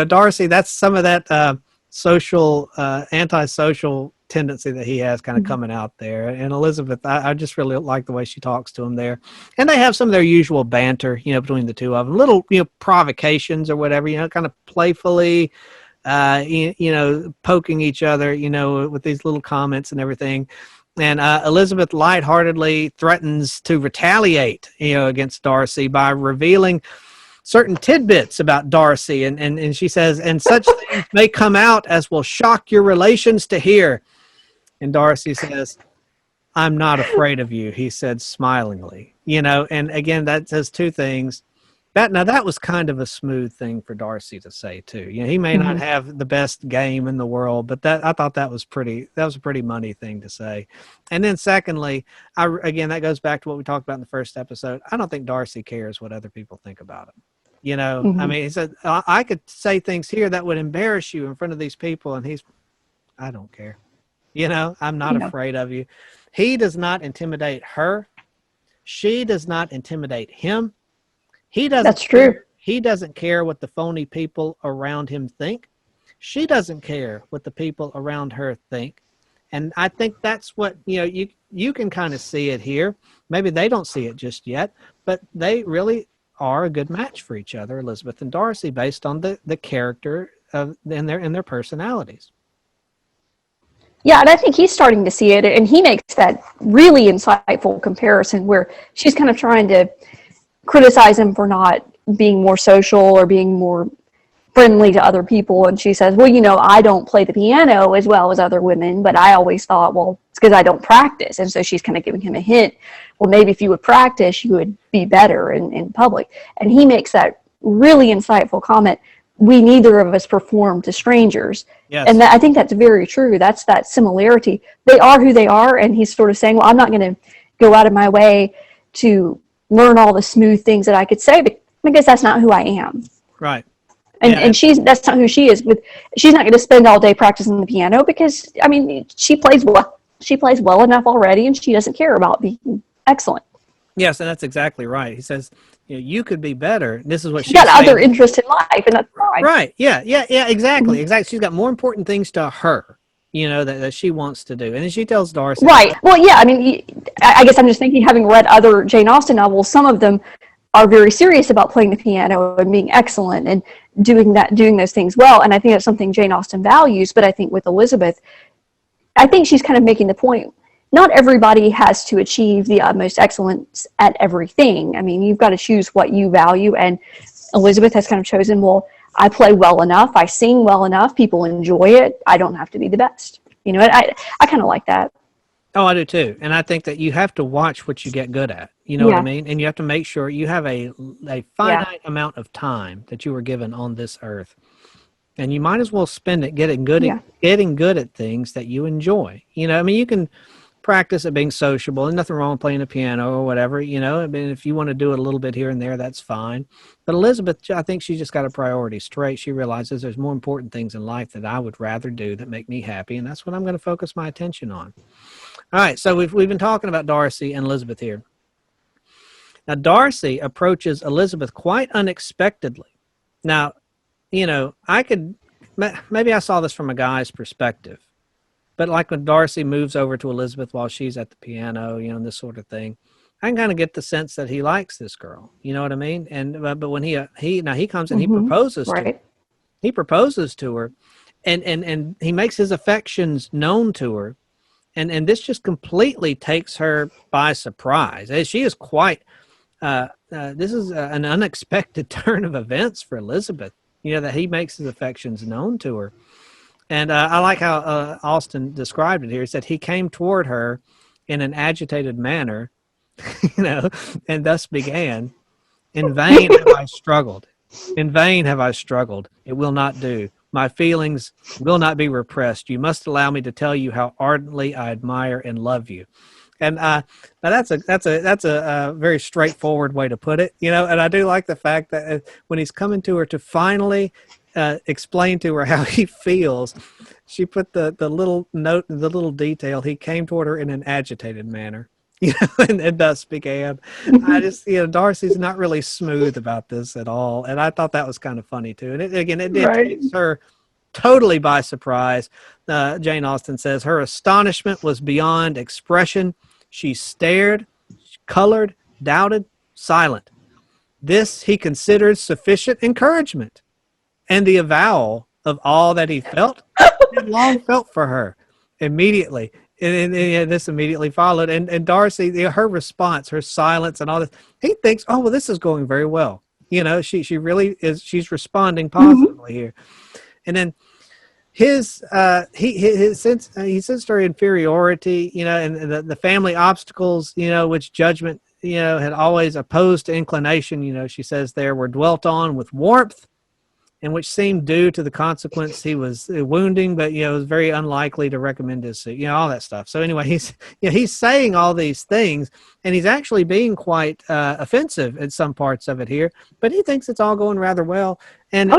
Darcy, that's some of that social, antisocial tendency that he has kind of coming out there. And Elizabeth, I just really like the way she talks to him there. And they have some of their usual banter, between the two of them, little, provocations or whatever, kind of playfully, poking each other, with these little comments and everything. And Elizabeth lightheartedly threatens to retaliate, against Darcy by revealing certain tidbits about Darcy. And she says, "And such things may come out as will shock your relations to hear." And Darcy says, "I'm not afraid of you," he said smilingly. And again, that says two things. That was kind of a smooth thing for Darcy to say too. He may not have the best game in the world, but I thought that was a pretty money thing to say. And then secondly, again, that goes back to what we talked about in the first episode. I don't think Darcy cares what other people think about him. I mean, he said, "I could say things here that would embarrass you in front of these people." And I don't care. "I'm not afraid of you." He does not intimidate her. She does not intimidate him. That's true. He doesn't care what the phony people around him think. She doesn't care what the people around her think. And I think that's what, you can kind of see it here. Maybe they don't see it just yet, but they really are a good match for each other, Elizabeth and Darcy, based on the character in their personalities. Yeah, and I think he's starting to see it, and he makes that really insightful comparison where she's kind of trying to criticize him for not being more social or being more friendly to other people, and she says, well, I don't play the piano as well as other women, but I always thought, well, it's because I don't practice. And so she's kind of giving him a hint, well, maybe if you would practice, you would be better in public. And he makes that really insightful comment, we neither of us perform to strangers. Yes. And I think that's very true. That's that similarity. They are who they are, and he's sort of saying, well, I'm not going to go out of my way to learn all the smooth things that I could say, because that's not who I am. Right. And Yeah. and that's not who she is. She's not going to spend all day practicing the piano, because she plays well. She plays well enough already, and she doesn't care about being excellent. Yes, and that's exactly right. He says, you could be better. This is what She's got saying. other interests in life, and that's fine. Right. Yeah. Exactly. Mm-hmm. Exactly. She's got more important things to her, that she wants to do. And then she tells Darcy. Right. Well, yeah. I guess I'm just thinking, having read other Jane Austen novels, some of them are very serious about playing the piano and being excellent and doing those things well. And I think that's something Jane Austen values. But I think with Elizabeth, I think she's kind of making the point, not everybody has to achieve the utmost excellence at everything. You've got to choose what you value. And Elizabeth has kind of chosen, well, I play well enough, I sing well enough, people enjoy it, I don't have to be the best. I kind of like that. Oh, I do too. And I think that you have to watch what you get good at. You know what I mean? And you have to make sure you have a finite amount of time that you were given on this earth. And you might as well spend it getting good at things that you enjoy. You can practice at being sociable, and nothing wrong with playing the piano or whatever, if you want to do it a little bit here and there, that's fine. But Elizabeth, I think she just got her priorities straight. She realizes there's more important things in life that I would rather do that make me happy, and that's what I'm going to focus my attention on. All right, so we've been talking about Darcy and Elizabeth here. Now, Darcy approaches Elizabeth quite unexpectedly. Now, maybe I saw this from a guy's perspective. But like when Darcy moves over to Elizabeth while she's at the piano, and this sort of thing, I can kind of get the sense that he likes this girl. You know what I mean? And but when he comes and he proposes to her, he proposes to her, and he makes his affections known to her, and this just completely takes her by surprise. She is quite. This is an unexpected turn of events for Elizabeth. That he makes his affections known to her. And I like how Austen described it here. He said he came toward her in an agitated manner, and thus began, in vain have I struggled. In vain have I struggled. It will not do. My feelings will not be repressed. You must allow me to tell you how ardently I admire and love you. And now that's a very straightforward way to put it, And I do like the fact that when he's coming to her to finally explain to her how he feels, she put the little note, the little detail. He came toward her in an agitated manner, and thus began. I just, Darcy's not really smooth about this at all, and I thought that was kind of funny too. And it did take her totally by surprise. Jane Austen says her astonishment was beyond expression. She stared, colored, doubted, silent. This he considered sufficient encouragement, and the avowal of all that he felt had long felt for her immediately. And this immediately followed. And Darcy, her response, her silence and all this, he thinks, oh, well, this is going very well. She really is, she's responding positively here. And then he sensed her inferiority, and the family obstacles, which judgment, had always opposed to inclination, she says there, were dwelt on with warmth, and which seemed due to the consequence he was wounding, but was very unlikely to recommend his suit, all that stuff. So anyway, he's saying all these things, and he's actually being quite offensive at some parts of it here, but he thinks it's all going rather well. And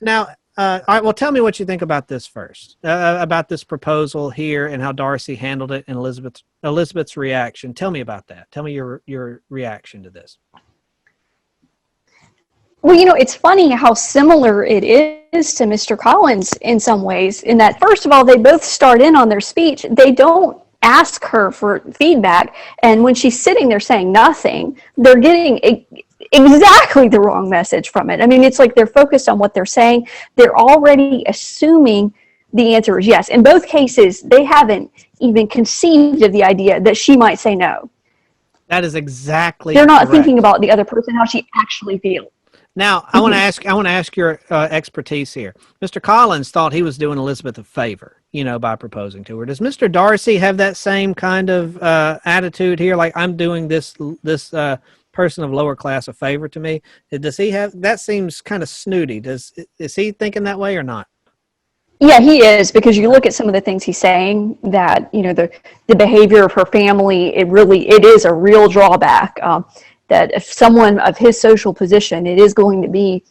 now, all right, well, tell me what you think about this first, about this proposal here and how Darcy handled it and Elizabeth's reaction. Tell me about that. Tell me your reaction to this. Well, it's funny how similar it is to Mr. Collins in some ways, in that, first of all, they both start in on their speech. They don't ask her for feedback. And when she's sitting there saying nothing, they're getting exactly the wrong message from it. It's like they're focused on what they're saying. They're already assuming the answer is yes. In both cases, they haven't even conceived of the idea that she might say no. That is exactly They're not correct. thinking about the other person, how she actually feels. Now, I want to ask your expertise here. Mr. Collins thought he was doing Elizabeth a favor, by proposing to her. Does Mr. Darcy have that same kind of attitude here? Like, I'm doing this person of lower class a favor to me. Does he have that? Seems kind of snooty. Is he thinking that way or not? Yeah, he is, because you look at some of the things he's saying, that the behavior of her family, it is a real drawback. That if someone of his social position, it is going to be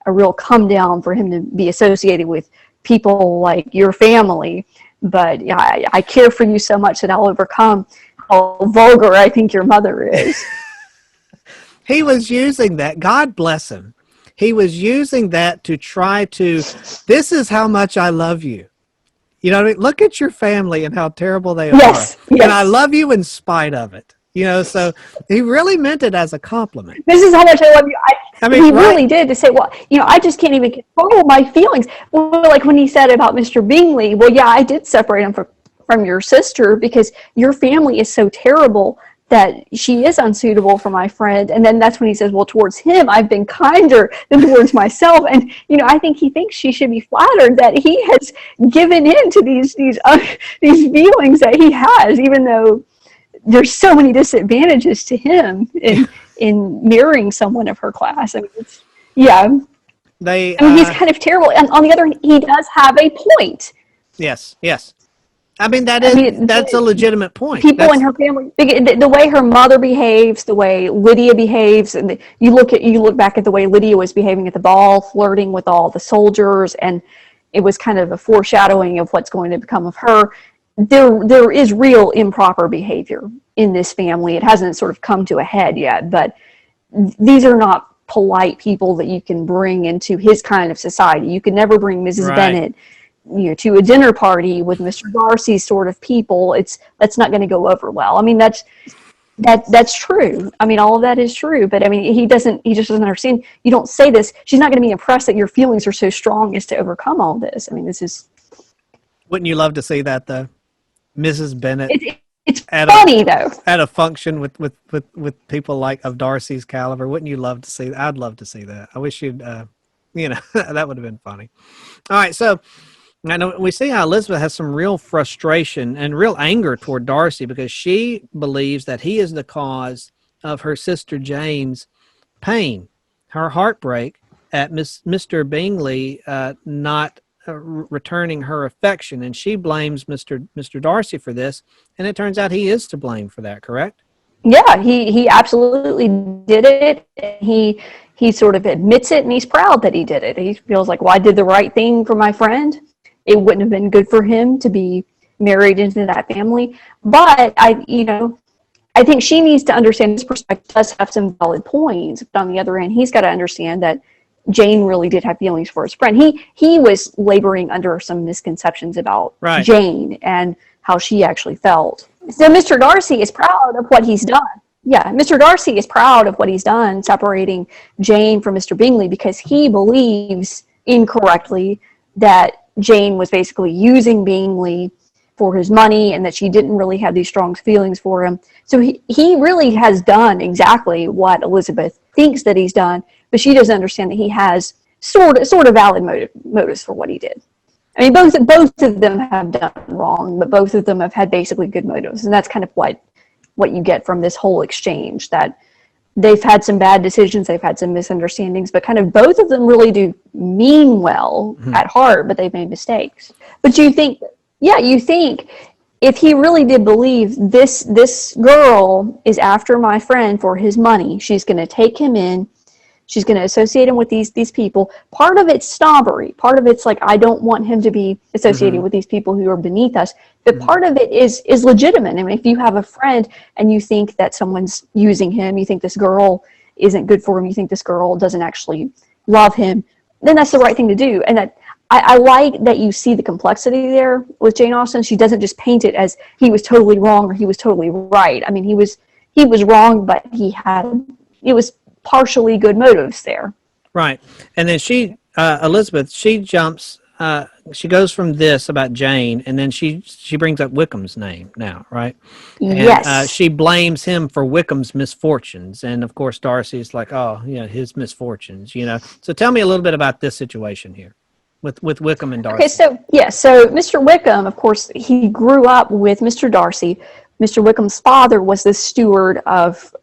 a real come down for him to be associated with people like your family. But yeah, I care for you so much that I'll overcome how vulgar I think your mother is. He was using that. God bless him. He was using that to try to, this is how much I love you. You know what I mean? Look at your family and how terrible they are. Yes. And I love you in spite of it. So he really meant it as a compliment. This is how much I love you. He right? really did, to say, well, I just can't even control my feelings. Well, like when he said about Mr. Bingley, well, yeah, I did separate him from your sister because your family is so terrible that she is unsuitable for my friend. And then that's when he says, well, towards him, I've been kinder than towards myself. And, I think he thinks she should be flattered that he has given in to these feelings that he has, even though there's so many disadvantages to him in marrying someone of her class. I mean, he's kind of terrible. And on the other hand, he does have a point. Yes. I mean, that's a legitimate point. People in her family, the way her mother behaves, the way Lydia behaves, and you look back at the way Lydia was behaving at the ball, flirting with all the soldiers, and it was kind of a foreshadowing of what's going to become of her. There is real improper behavior in this family. It hasn't sort of come to a head yet, but these are not polite people that you can bring into his kind of society. You can never bring Mrs. Bennet, to a dinner party with Mr. Darcy sort of people. That's not going to go over well. I mean, that's true. I mean, all of that is true, but I mean, he just doesn't understand. You don't say this. She's not going to be impressed that your feelings are so strong as to overcome all this. I mean, this is. Wouldn't you love to see that though? Mrs. Bennet. It's funny though. At a function with people like of Darcy's caliber, wouldn't you love to see that? I'd love to see that. I wish you'd, that would have been funny. All right, so I know we see how Elizabeth has some real frustration and real anger toward Darcy because she believes that he is the cause of her sister Jane's pain, her heartbreak at Mr. Bingley not returning her affection, and she blames Mr. Darcy for this, and it turns out he is to blame for that, correct? Yeah, he absolutely did it. He sort of admits it, and he's proud that he did it. He feels like, well, I did the right thing for my friend. It wouldn't have been good for him to be married into that family, but I think she needs to understand his perspective does have some valid points, but on the other hand, he's got to understand that Jane really did have feelings for his friend. He was laboring under some misconceptions about Jane and how she actually felt. So Mr. Darcy is proud of what he's done. Yeah, Mr. Darcy is proud of what he's done, separating Jane from Mr. Bingley, because he believes incorrectly that Jane was basically using Bingley for his money and that she didn't really have these strong feelings for him. So he really has done exactly what Elizabeth thinks that he's done, but she doesn't understand that he has sort of valid motives for what he did. I mean, both of them have done wrong, but both of them have had basically good motives, and that's kind of what you get from this whole exchange, that they've had some bad decisions, they've had some misunderstandings, but kind of both of them really do mean well at heart, but they've made mistakes. But you think if he really did believe this girl is after my friend for his money, she's going to take him in, she's going to associate him with these people. Part of it's snobbery. Part of it's like, I don't want him to be associated with these people who are beneath us. But part of it is legitimate. I mean, if you have a friend and you think that someone's using him, you think this girl isn't good for him, you think this girl doesn't actually love him, then that's the right thing to do. And that I like that you see the complexity there with Jane Austen. She doesn't just paint it as he was totally wrong or he was totally right. I mean, he was wrong, but it was partially good motives there. Right. And then Elizabeth, she jumps she goes from this about Jane, and then she brings up Wickham's name now, right? And Yes. she blames him for Wickham's misfortunes, and of course Darcy's like, oh, his misfortunes, So tell me a little bit about this situation here with Wickham and Darcy. Okay, so Mr. Wickham, of course, he grew up with Mr. Darcy. Mr. Wickham's father was the steward of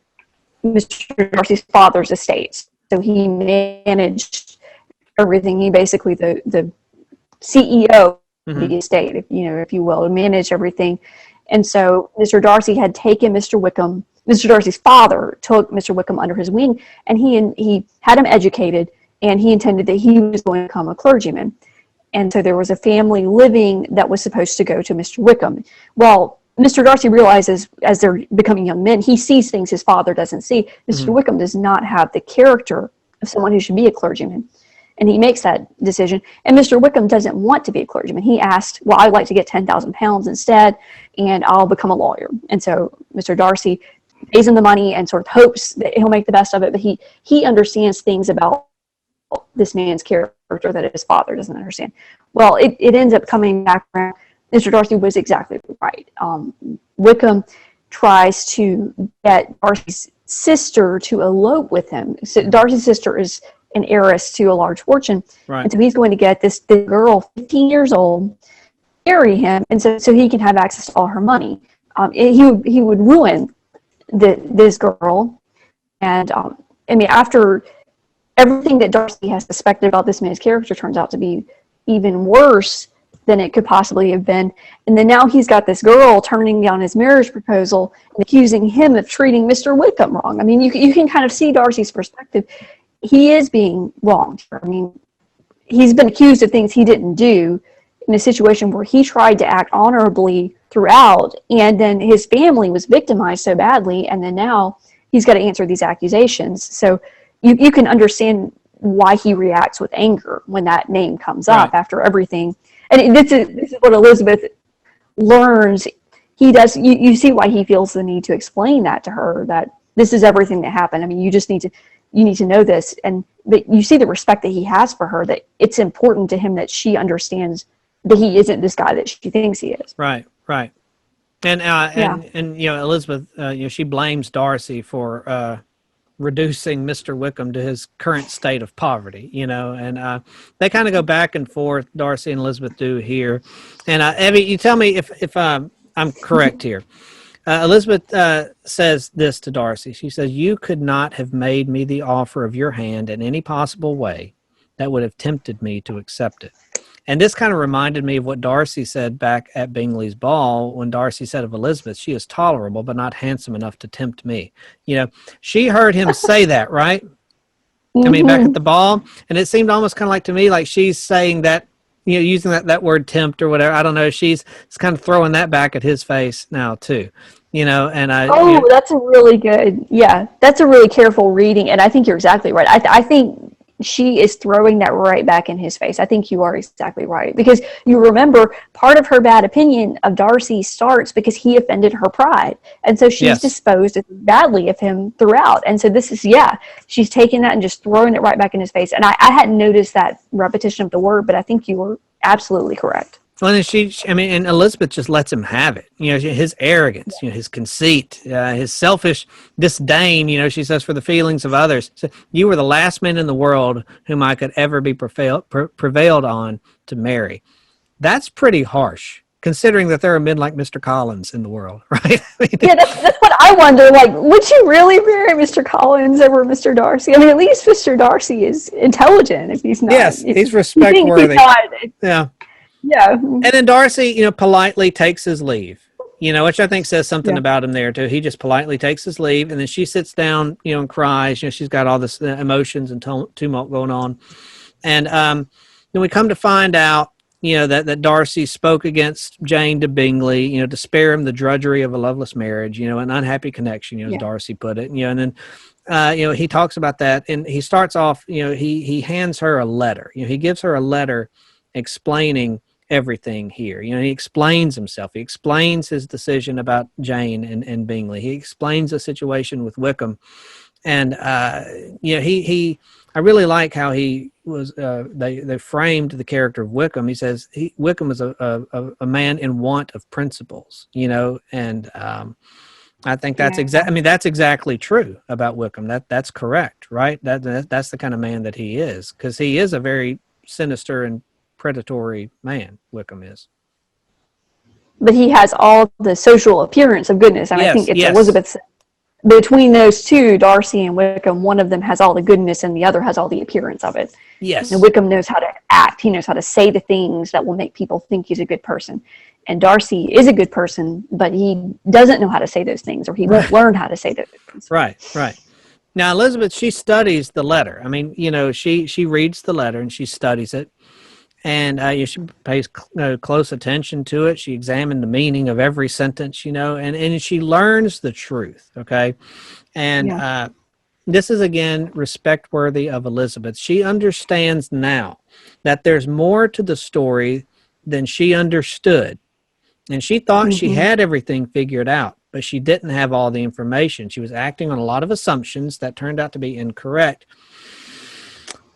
Mr. Darcy's father's estate. So he managed everything. He basically the CEO of the estate, if you will, manage everything. And so Mr. Darcy had taken Mr. Wickham. Mr. Darcy's father took Mr. Wickham under his wing, and he had him educated, and he intended that he was going to become a clergyman. And so there was a family living that was supposed to go to Mr. Wickham. Well, Mr. Darcy realizes as they're becoming young men, he sees things his father doesn't see. Mr. Wickham does not have the character of someone who should be a clergyman. And he makes that decision. And Mr. Wickham doesn't want to be a clergyman. He asked, well, I'd like to get £10,000 instead, and I'll become a lawyer. And so Mr. Darcy pays him the money and sort of hopes that he'll make the best of it. But he understands things about this man's character that his father doesn't understand. Well, it ends up coming back around. Mr. Darcy was exactly right. Wickham tries to get Darcy's sister to elope with him. So Darcy's sister is an heiress to a large fortune. Right. And so he's going to get this girl, 15 years old, marry him, and so he can have access to all her money. He would ruin this girl. And after everything that Darcy has suspected about this man's character turns out to be even worse than it could possibly have been. And then now he's got this girl turning down his marriage proposal and accusing him of treating Mr. Wickham wrong. I mean, you can kind of see Darcy's perspective. He is being wronged. I mean, he's been accused of things he didn't do in a situation where he tried to act honorably throughout, and then his family was victimized so badly, and then now he's got to answer these accusations. So you can understand why he reacts with anger when that name comes up after everything. And this is what Elizabeth learns. He does. You see why he feels the need to explain that to her, that this is everything that happened. I mean, you need to know this, but you see the respect that he has for her, that it's important to him that she understands that he isn't this guy that she thinks he is. Right. And Elizabeth, she blames Darcy for reducing Mr. Wickham to his current state of poverty, and they kind of go back and forth, Darcy and Elizabeth do here. And Evie, you tell me if I'm correct here. Elizabeth says this to Darcy. She says, "You could not have made me the offer of your hand in any possible way that would have tempted me to accept it." And this kind of reminded me of what Darcy said back at Bingley's ball when Darcy said of Elizabeth, "She is tolerable, but not handsome enough to tempt me." She heard him say that, right? I mean, back at the ball. And it seemed almost kind of like to me, like she's saying that, using that word tempt or whatever. I don't know. She's kind of throwing that back at his face now too, and that's a really good, that's a really careful reading. And I think you're exactly right. I think she is throwing that right back in his face. I think you are exactly right. Because you remember, part of her bad opinion of Darcy starts because he offended her pride. And so she's disposed badly of him throughout. And so this is, she's taking that and just throwing it right back in his face. And I hadn't noticed that repetition of the word, but I think you were absolutely correct. Well, and Elizabeth just lets him have it. His arrogance, his conceit, his selfish disdain, she says, for the feelings of others. So, "You were the last man in the world whom I could ever be prevailed on to marry." That's pretty harsh, considering that there are men like Mr. Collins in the world, right? That's what I wonder. Like, would you really marry Mr. Collins over Mr. Darcy? I mean, at least Mr. Darcy is intelligent if he's not. Yes, he's respect-worthy. Yeah. Yeah. And then Darcy, politely takes his leave, which I think says something about him there too. He just politely takes his leave, and then she sits down, and cries. She's got all this emotions and tumult going on. And then we come to find out, that Darcy spoke against Jane to Bingley, to spare him the drudgery of a loveless marriage, an unhappy connection, as Darcy put it. And then, he talks about that, and he starts off, he hands her a letter. He gives her a letter explaining everything here. He explains himself. He explains his decision about Jane and Bingley. He explains the situation with Wickham. And, he I really like how he was. They framed the character of Wickham. He says Wickham is a man in want of principles, and I think that's Yeah. I mean, that's exactly true about Wickham. That's correct, right? That's the kind of man that he is, because he is a very sinister and predatory man. Wickham is. But he has all the social appearance of goodness. And I Yes, think it's yes, Elizabeth's, between those two, Darcy and Wickham, one of them has all the goodness and the other has all the appearance of it. And yes. Wickham knows how to act. He knows how to say the things that will make people think he's a good person. And Darcy is a good person, but he doesn't know how to say those things, or he won't learn how to say those things. Right, right. Now, Elizabeth, she studies the letter. I mean, she reads the letter and she studies it, and she pays close attention to it. She examined the meaning of every sentence, and she learns the truth. Okay, and Yeah. this is again respect worthy of Elizabeth. She understands now that there's more to the story than she understood, and she thought she Mm-hmm. had everything figured out, but she didn't have all the information. She was acting on a lot of assumptions that turned out to be incorrect.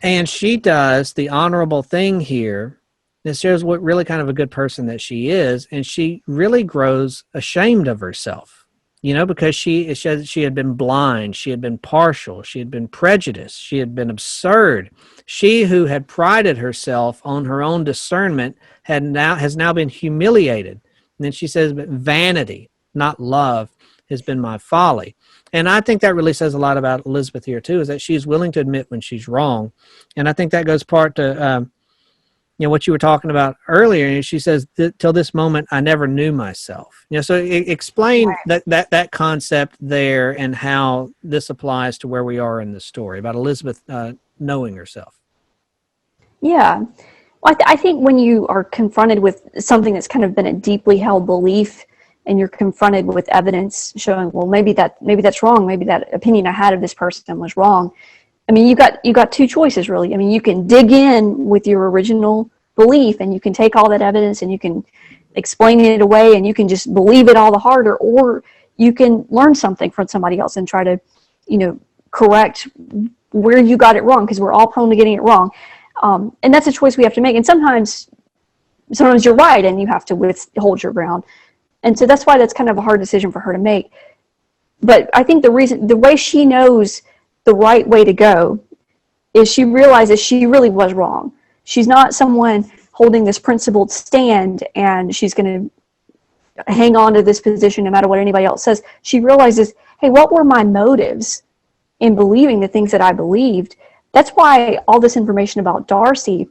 And she does the honorable thing here. This shows what really kind of a good person that she is. And she really grows ashamed of herself, because she had been blind. She had been partial. She had been prejudiced. She had been absurd. She who had prided herself on her own discernment has now been humiliated. And then she says, but vanity, not love, has been my folly. And I think that really says a lot about Elizabeth here, too, is that she's willing to admit when she's wrong. And I think that goes part to, what you were talking about earlier. And she says, till this moment, I never knew myself. So explain Right. that concept there and how this applies to where we are in the story about Elizabeth knowing herself. Yeah. Well, I think when you are confronted with something that's kind of been a deeply held belief, and you're confronted with evidence showing, well, maybe that's wrong. Maybe that opinion I had of this person was wrong. I mean, you got two choices, really. I mean, you can dig in with your original belief, and you can take all that evidence and you can explain it away, and you can just believe it all the harder, or you can learn something from somebody else and try to, correct where you got it wrong, because we're all prone to getting it wrong. And that's a choice we have to make. And sometimes you're right, and you have to hold your ground. And so that's why that's kind of a hard decision for her to make. But I think the way she knows the right way to go is she realizes she really was wrong. She's not someone holding this principled stand and she's going to hang on to this position no matter what anybody else says. She realizes, hey, what were my motives in believing the things that I believed? That's why all this information about Darcy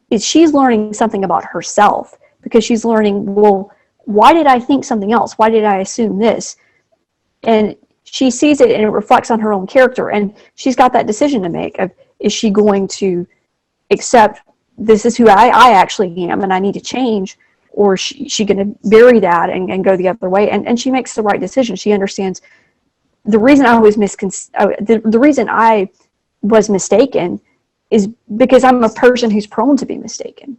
is she's learning something about herself, because she's learning, well, why did I think something else? Why did I assume this? And she sees it and it reflects on her own character. And she's got that decision to make of, is she going to accept this is who I actually am and I need to change? Or is she going to bury that and go the other way? And she makes the right decision. She understands the reason I was the reason I was mistaken is because I'm a person who's prone to be mistaken.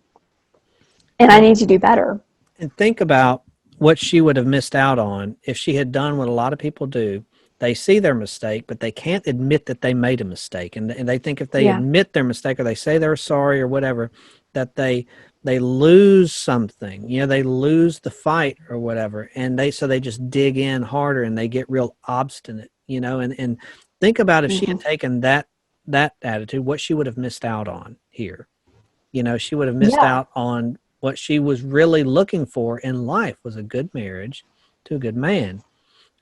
And I need to do better. And think about what she would have missed out on if she had done what a lot of people do. They see their mistake, but they can't admit that they made a mistake. And they think if they admit their mistake or they say they're sorry or whatever, that they lose something. They lose the fight or whatever. And so they just dig in harder and they get real obstinate, and think about if she had taken that attitude, what she would have missed out on here. She would have missed out on what she was really looking for in life, was a good marriage to a good man,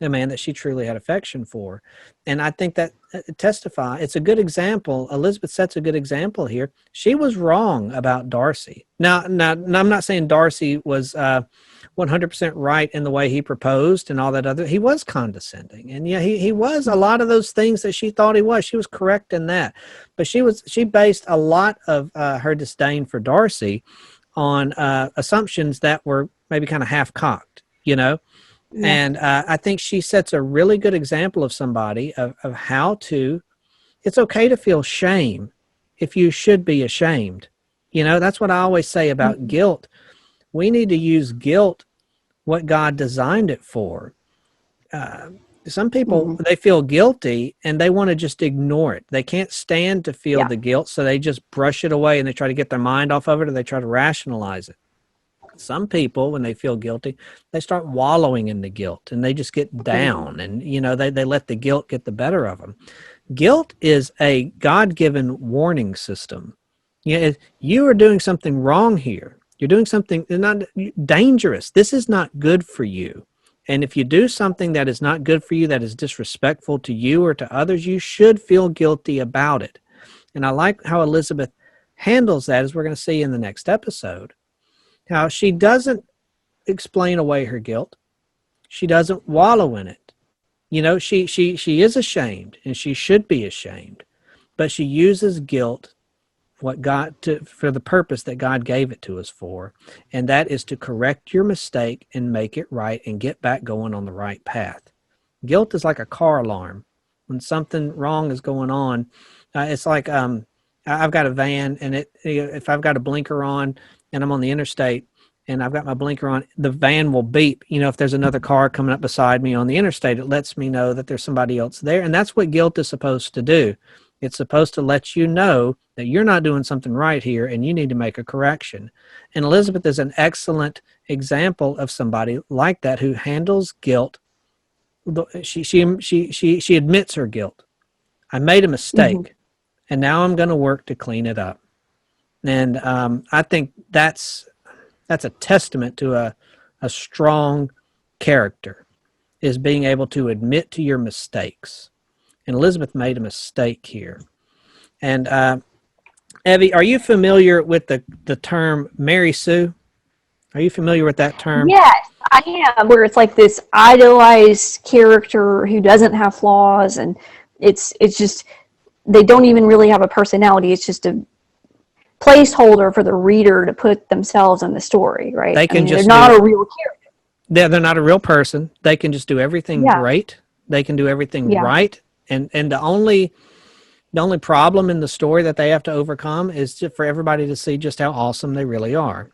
a man that she truly had affection for. And I think that it's a good example. Elizabeth sets a good example here. She was wrong about Darcy. Now I'm not saying Darcy was 100% right in the way he proposed and all that other. He was condescending, and he was a lot of those things that she thought he was. She was correct in that, but she based a lot of her disdain for Darcy on assumptions that were maybe kind of half-cocked, And I think she sets a really good example of somebody of how to, it's okay to feel shame if you should be ashamed. That's what I always say about guilt. We need to use guilt what God designed it for. Some people, they feel guilty and they want to just ignore it. They can't stand to feel the guilt, so they just brush it away and they try to get their mind off of it, or they try to rationalize it. Some people, when they feel guilty, they start wallowing in the guilt and they just get down, and they let the guilt get the better of them. Guilt is a God-given warning system. You are doing something wrong here. You're doing something not dangerous. This is not good for you. And if you do something that is not good for you, that is disrespectful to you or to others, you should feel guilty about it. And I like how Elizabeth handles that, as we're going to see in the next episode. How she doesn't explain away her guilt. She doesn't wallow in it. She is ashamed, and she should be ashamed. But she uses guilt for the purpose that God gave it to us for, and that is to correct your mistake and make it right and get back going on the right path. Guilt is like a car alarm. When something wrong is going on, it's like I've got a van, and if I've got a blinker on and I'm on the interstate and I've got my blinker on, the van will beep. If there's another car coming up beside me on the interstate, it lets me know that there's somebody else there, and that's what guilt is supposed to do. It's supposed to let you know that you're not doing something right here and you need to make a correction. And Elizabeth is an excellent example of somebody like that who handles guilt. She admits her guilt. I made a mistake, and now I'm going to work to clean it up. And I think that's a testament to a strong character, is being able to admit to your mistakes. And Elizabeth made a mistake here. And Evie, are you familiar with the term Mary Sue? Are you familiar with that term? Yes, I am. Where it's like this idolized character who doesn't have flaws, and it's just, they don't even really have a personality. It's just a placeholder for the reader to put themselves in the story, right? They're not a real character. They're not a real person. They can just do everything great. They can do everything right. And the only problem in the story that they have to overcome is just for everybody to see just how awesome they really are,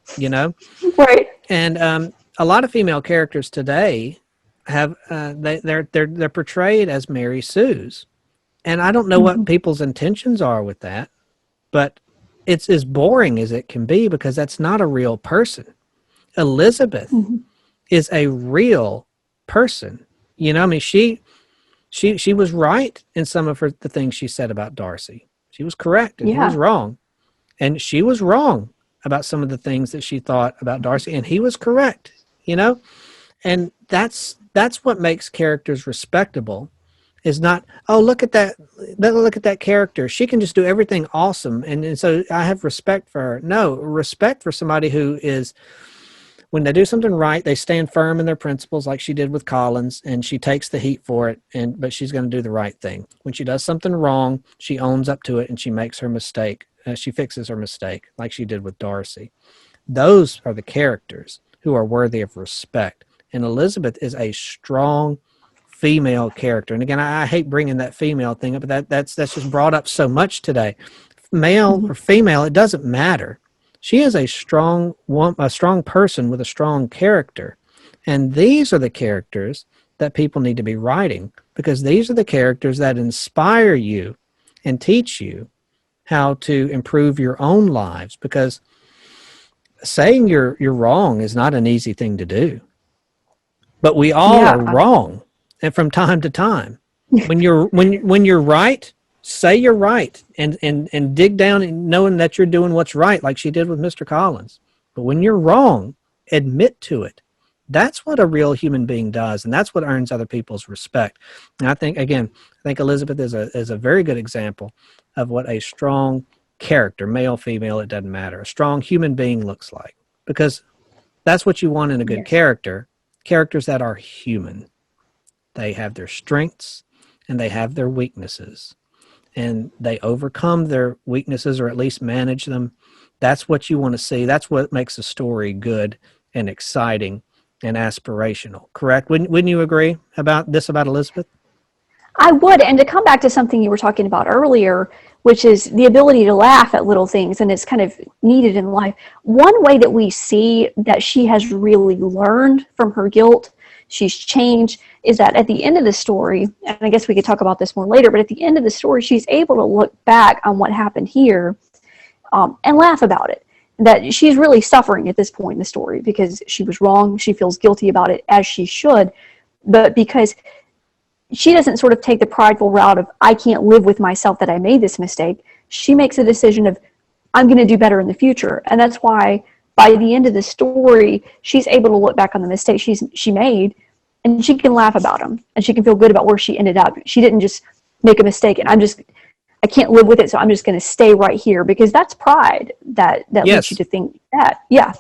Right. And a lot of female characters today have they're portrayed as Mary Sues, and I don't know what people's intentions are with that, but it's as boring as it can be, because that's not a real person. Elizabeth is a real person. She was right in some of the things she said about Darcy. She was correct, and he was wrong. And she was wrong about some of the things that she thought about Darcy, and he was correct, And that's what makes characters respectable, is not, oh, look at that character. She can just do everything awesome, and so I have respect for her. No, respect for somebody who is, when they do something right, they stand firm in their principles, like she did with Collins, and she takes the heat for it, but she's going to do the right thing. When she does something wrong, she owns up to it, and she makes her mistake. She fixes her mistake, like she did with Darcy. Those are the characters who are worthy of respect. And Elizabeth is a strong female character. And again, I hate bringing that female thing up, but that's just brought up so much today. Male or female, it doesn't matter. She is a strong person with a strong character. And these are the characters that people need to be writing, because these are the characters that inspire you and teach you how to improve your own lives, because saying you're wrong is not an easy thing to do. But we all are wrong, and from time to time. When you're right, say you're right, and dig down and knowing that you're doing what's right, like she did with Mr. Collins. But when you're wrong, admit to it. That's what a real human being does, and that's what earns other people's respect. And I think Elizabeth is a very good example of what a strong character, male, female, it doesn't matter, a strong human being looks like, because that's what you want in a good character. Characters that are human. They have their strengths and they have their weaknesses, and they overcome their weaknesses, or at least manage them. That's what you want to see. That's what makes a story good and exciting and aspirational. Correct? Wouldn't you agree about Elizabeth? I would. And to come back to something you were talking about earlier, which is the ability to laugh at little things, and it's kind of needed in life. One way that we see that she has really learned from her guilt she's changed, is that at the end of the story, and I guess we could talk about this more later, but at the end of the story, she's able to look back on what happened here and laugh about it. That she's really suffering at this point in the story because she was wrong. She feels guilty about it, as she should. But because she doesn't sort of take the prideful route of, I can't live with myself that I made this mistake. She makes a decision of, I'm going to do better in the future. And that's why by the end of the story, she's able to look back on the mistakes she made, and she can laugh about them, and she can feel good about where she ended up. She didn't just make a mistake and I can't live with it, so I'm just going to stay right here, because that's pride that Yes. leads you to think that, yeah,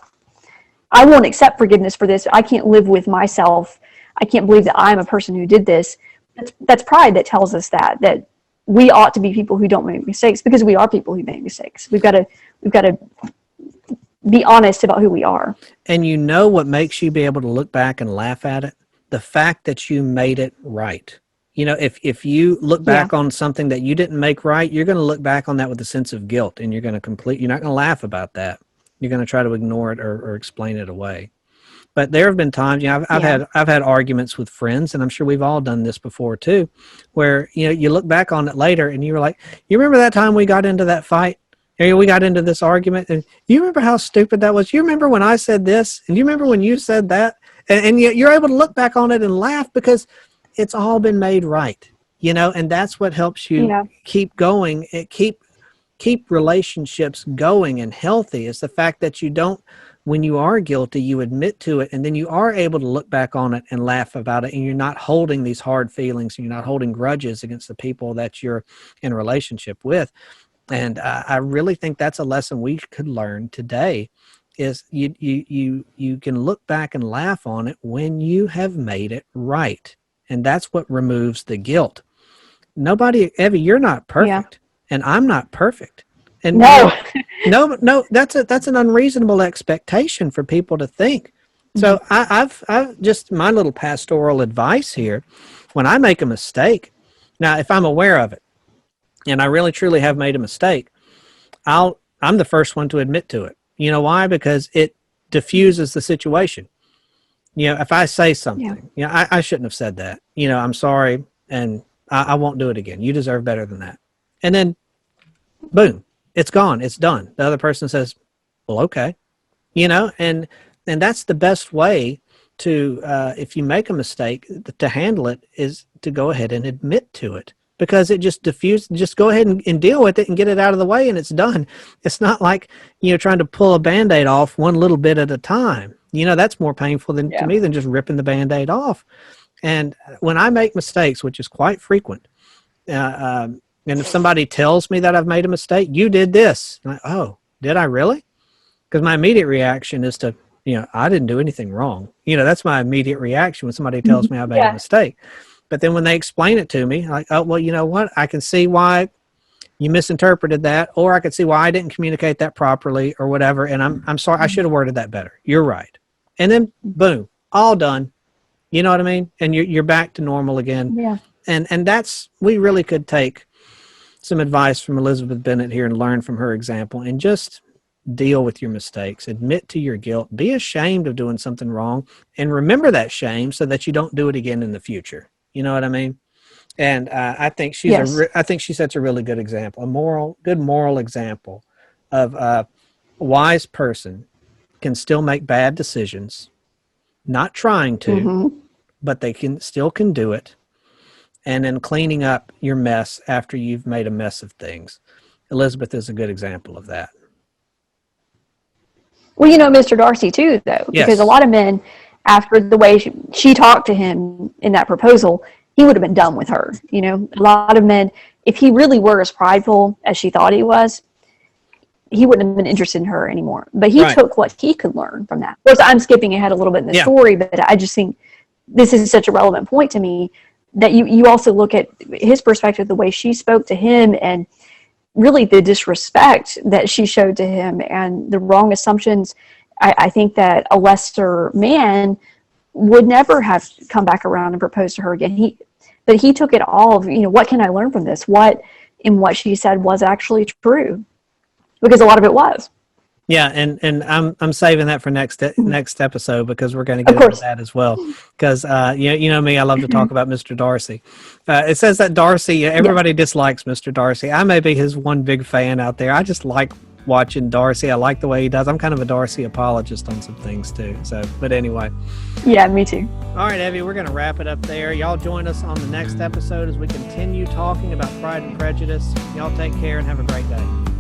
I won't accept forgiveness for this. I can't live with myself. I can't believe that I'm a person who did this. That's pride that tells us that we ought to be people who don't make mistakes, because we are people who make mistakes. We've got to be honest about who we are. And you know what makes you be able to look back and laugh at it? The fact that you made it right. You know, if you look back on something that you didn't make right, you're going to look back on that with a sense of guilt, and you're not going to laugh about that. You're going to try to ignore it or explain it away. But there have been times, you know, I've had arguments with friends, and I'm sure we've all done this before too, where, you know, you look back on it later and you're like, you remember that time we got into that fight? We got into this argument, and you remember how stupid that was? You remember when I said this, and you remember when you said that? And yet you're able to look back on it and laugh because it's all been made right, you know, and that's what helps you keep going, keep relationships going and healthy, is the fact that you don't, when you are guilty, you admit to it, and then you are able to look back on it and laugh about it, and you're not holding these hard feelings, and you're not holding grudges against the people that you're in a relationship with. And I really think that's a lesson we could learn today, is you can look back and laugh on it when you have made it right. And that's what removes the guilt. Nobody, Evie, you're not perfect, and I'm not perfect. And no, that's an unreasonable expectation for people to think. So I've just, my little pastoral advice here, when I make a mistake, now if I'm aware of it, and I really truly have made a mistake, I'm the first one to admit to it. You know why? Because it diffuses the situation. You know, if I say something, you know, I shouldn't have said that. You know, I'm sorry, and I won't do it again. You deserve better than that. And then, boom, it's gone. It's done. The other person says, well, okay. You know, and that's the best way to, if you make a mistake, to handle it, is to go ahead and admit to it. Because it just just go ahead and deal with it and get it out of the way, and it's done. It's not like, you know, trying to pull a Band-Aid off one little bit at a time. You know, that's more painful to me than just ripping the Band-Aid off. And when I make mistakes, which is quite frequent, and if somebody tells me that I've made a mistake, you did this. I'm like, oh, did I really? Because my immediate reaction is to, you know, I didn't do anything wrong. You know, that's my immediate reaction when somebody tells me I made a mistake. But then when they explain it to me, like, oh, well, you know what? I can see why you misinterpreted that, or I can see why I didn't communicate that properly, or whatever. And I'm sorry, I should have worded that better. You're right. And then boom, all done. You know what I mean? And you're back to normal again. Yeah. And that's, we really could take some advice from Elizabeth Bennett here and learn from her example, and just deal with your mistakes, admit to your guilt, be ashamed of doing something wrong, and remember that shame so that you don't do it again in the future. You know what I mean? And I think she's I think she sets a really good example, good moral example of a wise person can still make bad decisions, not trying to, but they still can do it. And then cleaning up your mess after you've made a mess of things. Elizabeth is a good example of that. Well, you know, Mr. Darcy too, though, because a lot of men, after the way she talked to him in that proposal, he would have been done with her. You know, a lot of men, if he really were as prideful as she thought he was, he wouldn't have been interested in her anymore. But he took what he could learn from that. Of course, I'm skipping ahead a little bit in the story, but I just think this is such a relevant point to me, that you also look at his perspective, the way she spoke to him, and really the disrespect that she showed to him, and the wrong assumptions. I think that a lesser man would never have come back around and proposed to her again. But he took it all of, you know, what can I learn from this? What in what she said was actually true? Because a lot of it was. Yeah, and I'm saving that for next episode because we're going to Of get into course. that as well. Because you know me, I love to talk about Mr. Darcy. It says that Darcy, everybody dislikes Mr. Darcy. I may be his one big fan out there. I just like watching Darcy. I like the way he does. I'm kind of a Darcy apologist on some things too. So, but anyway. Yeah, me too. All right, Evie, we're going to wrap it up there. Y'all join us on the next episode as we continue talking about Pride and Prejudice. Y'all take care and have a great day.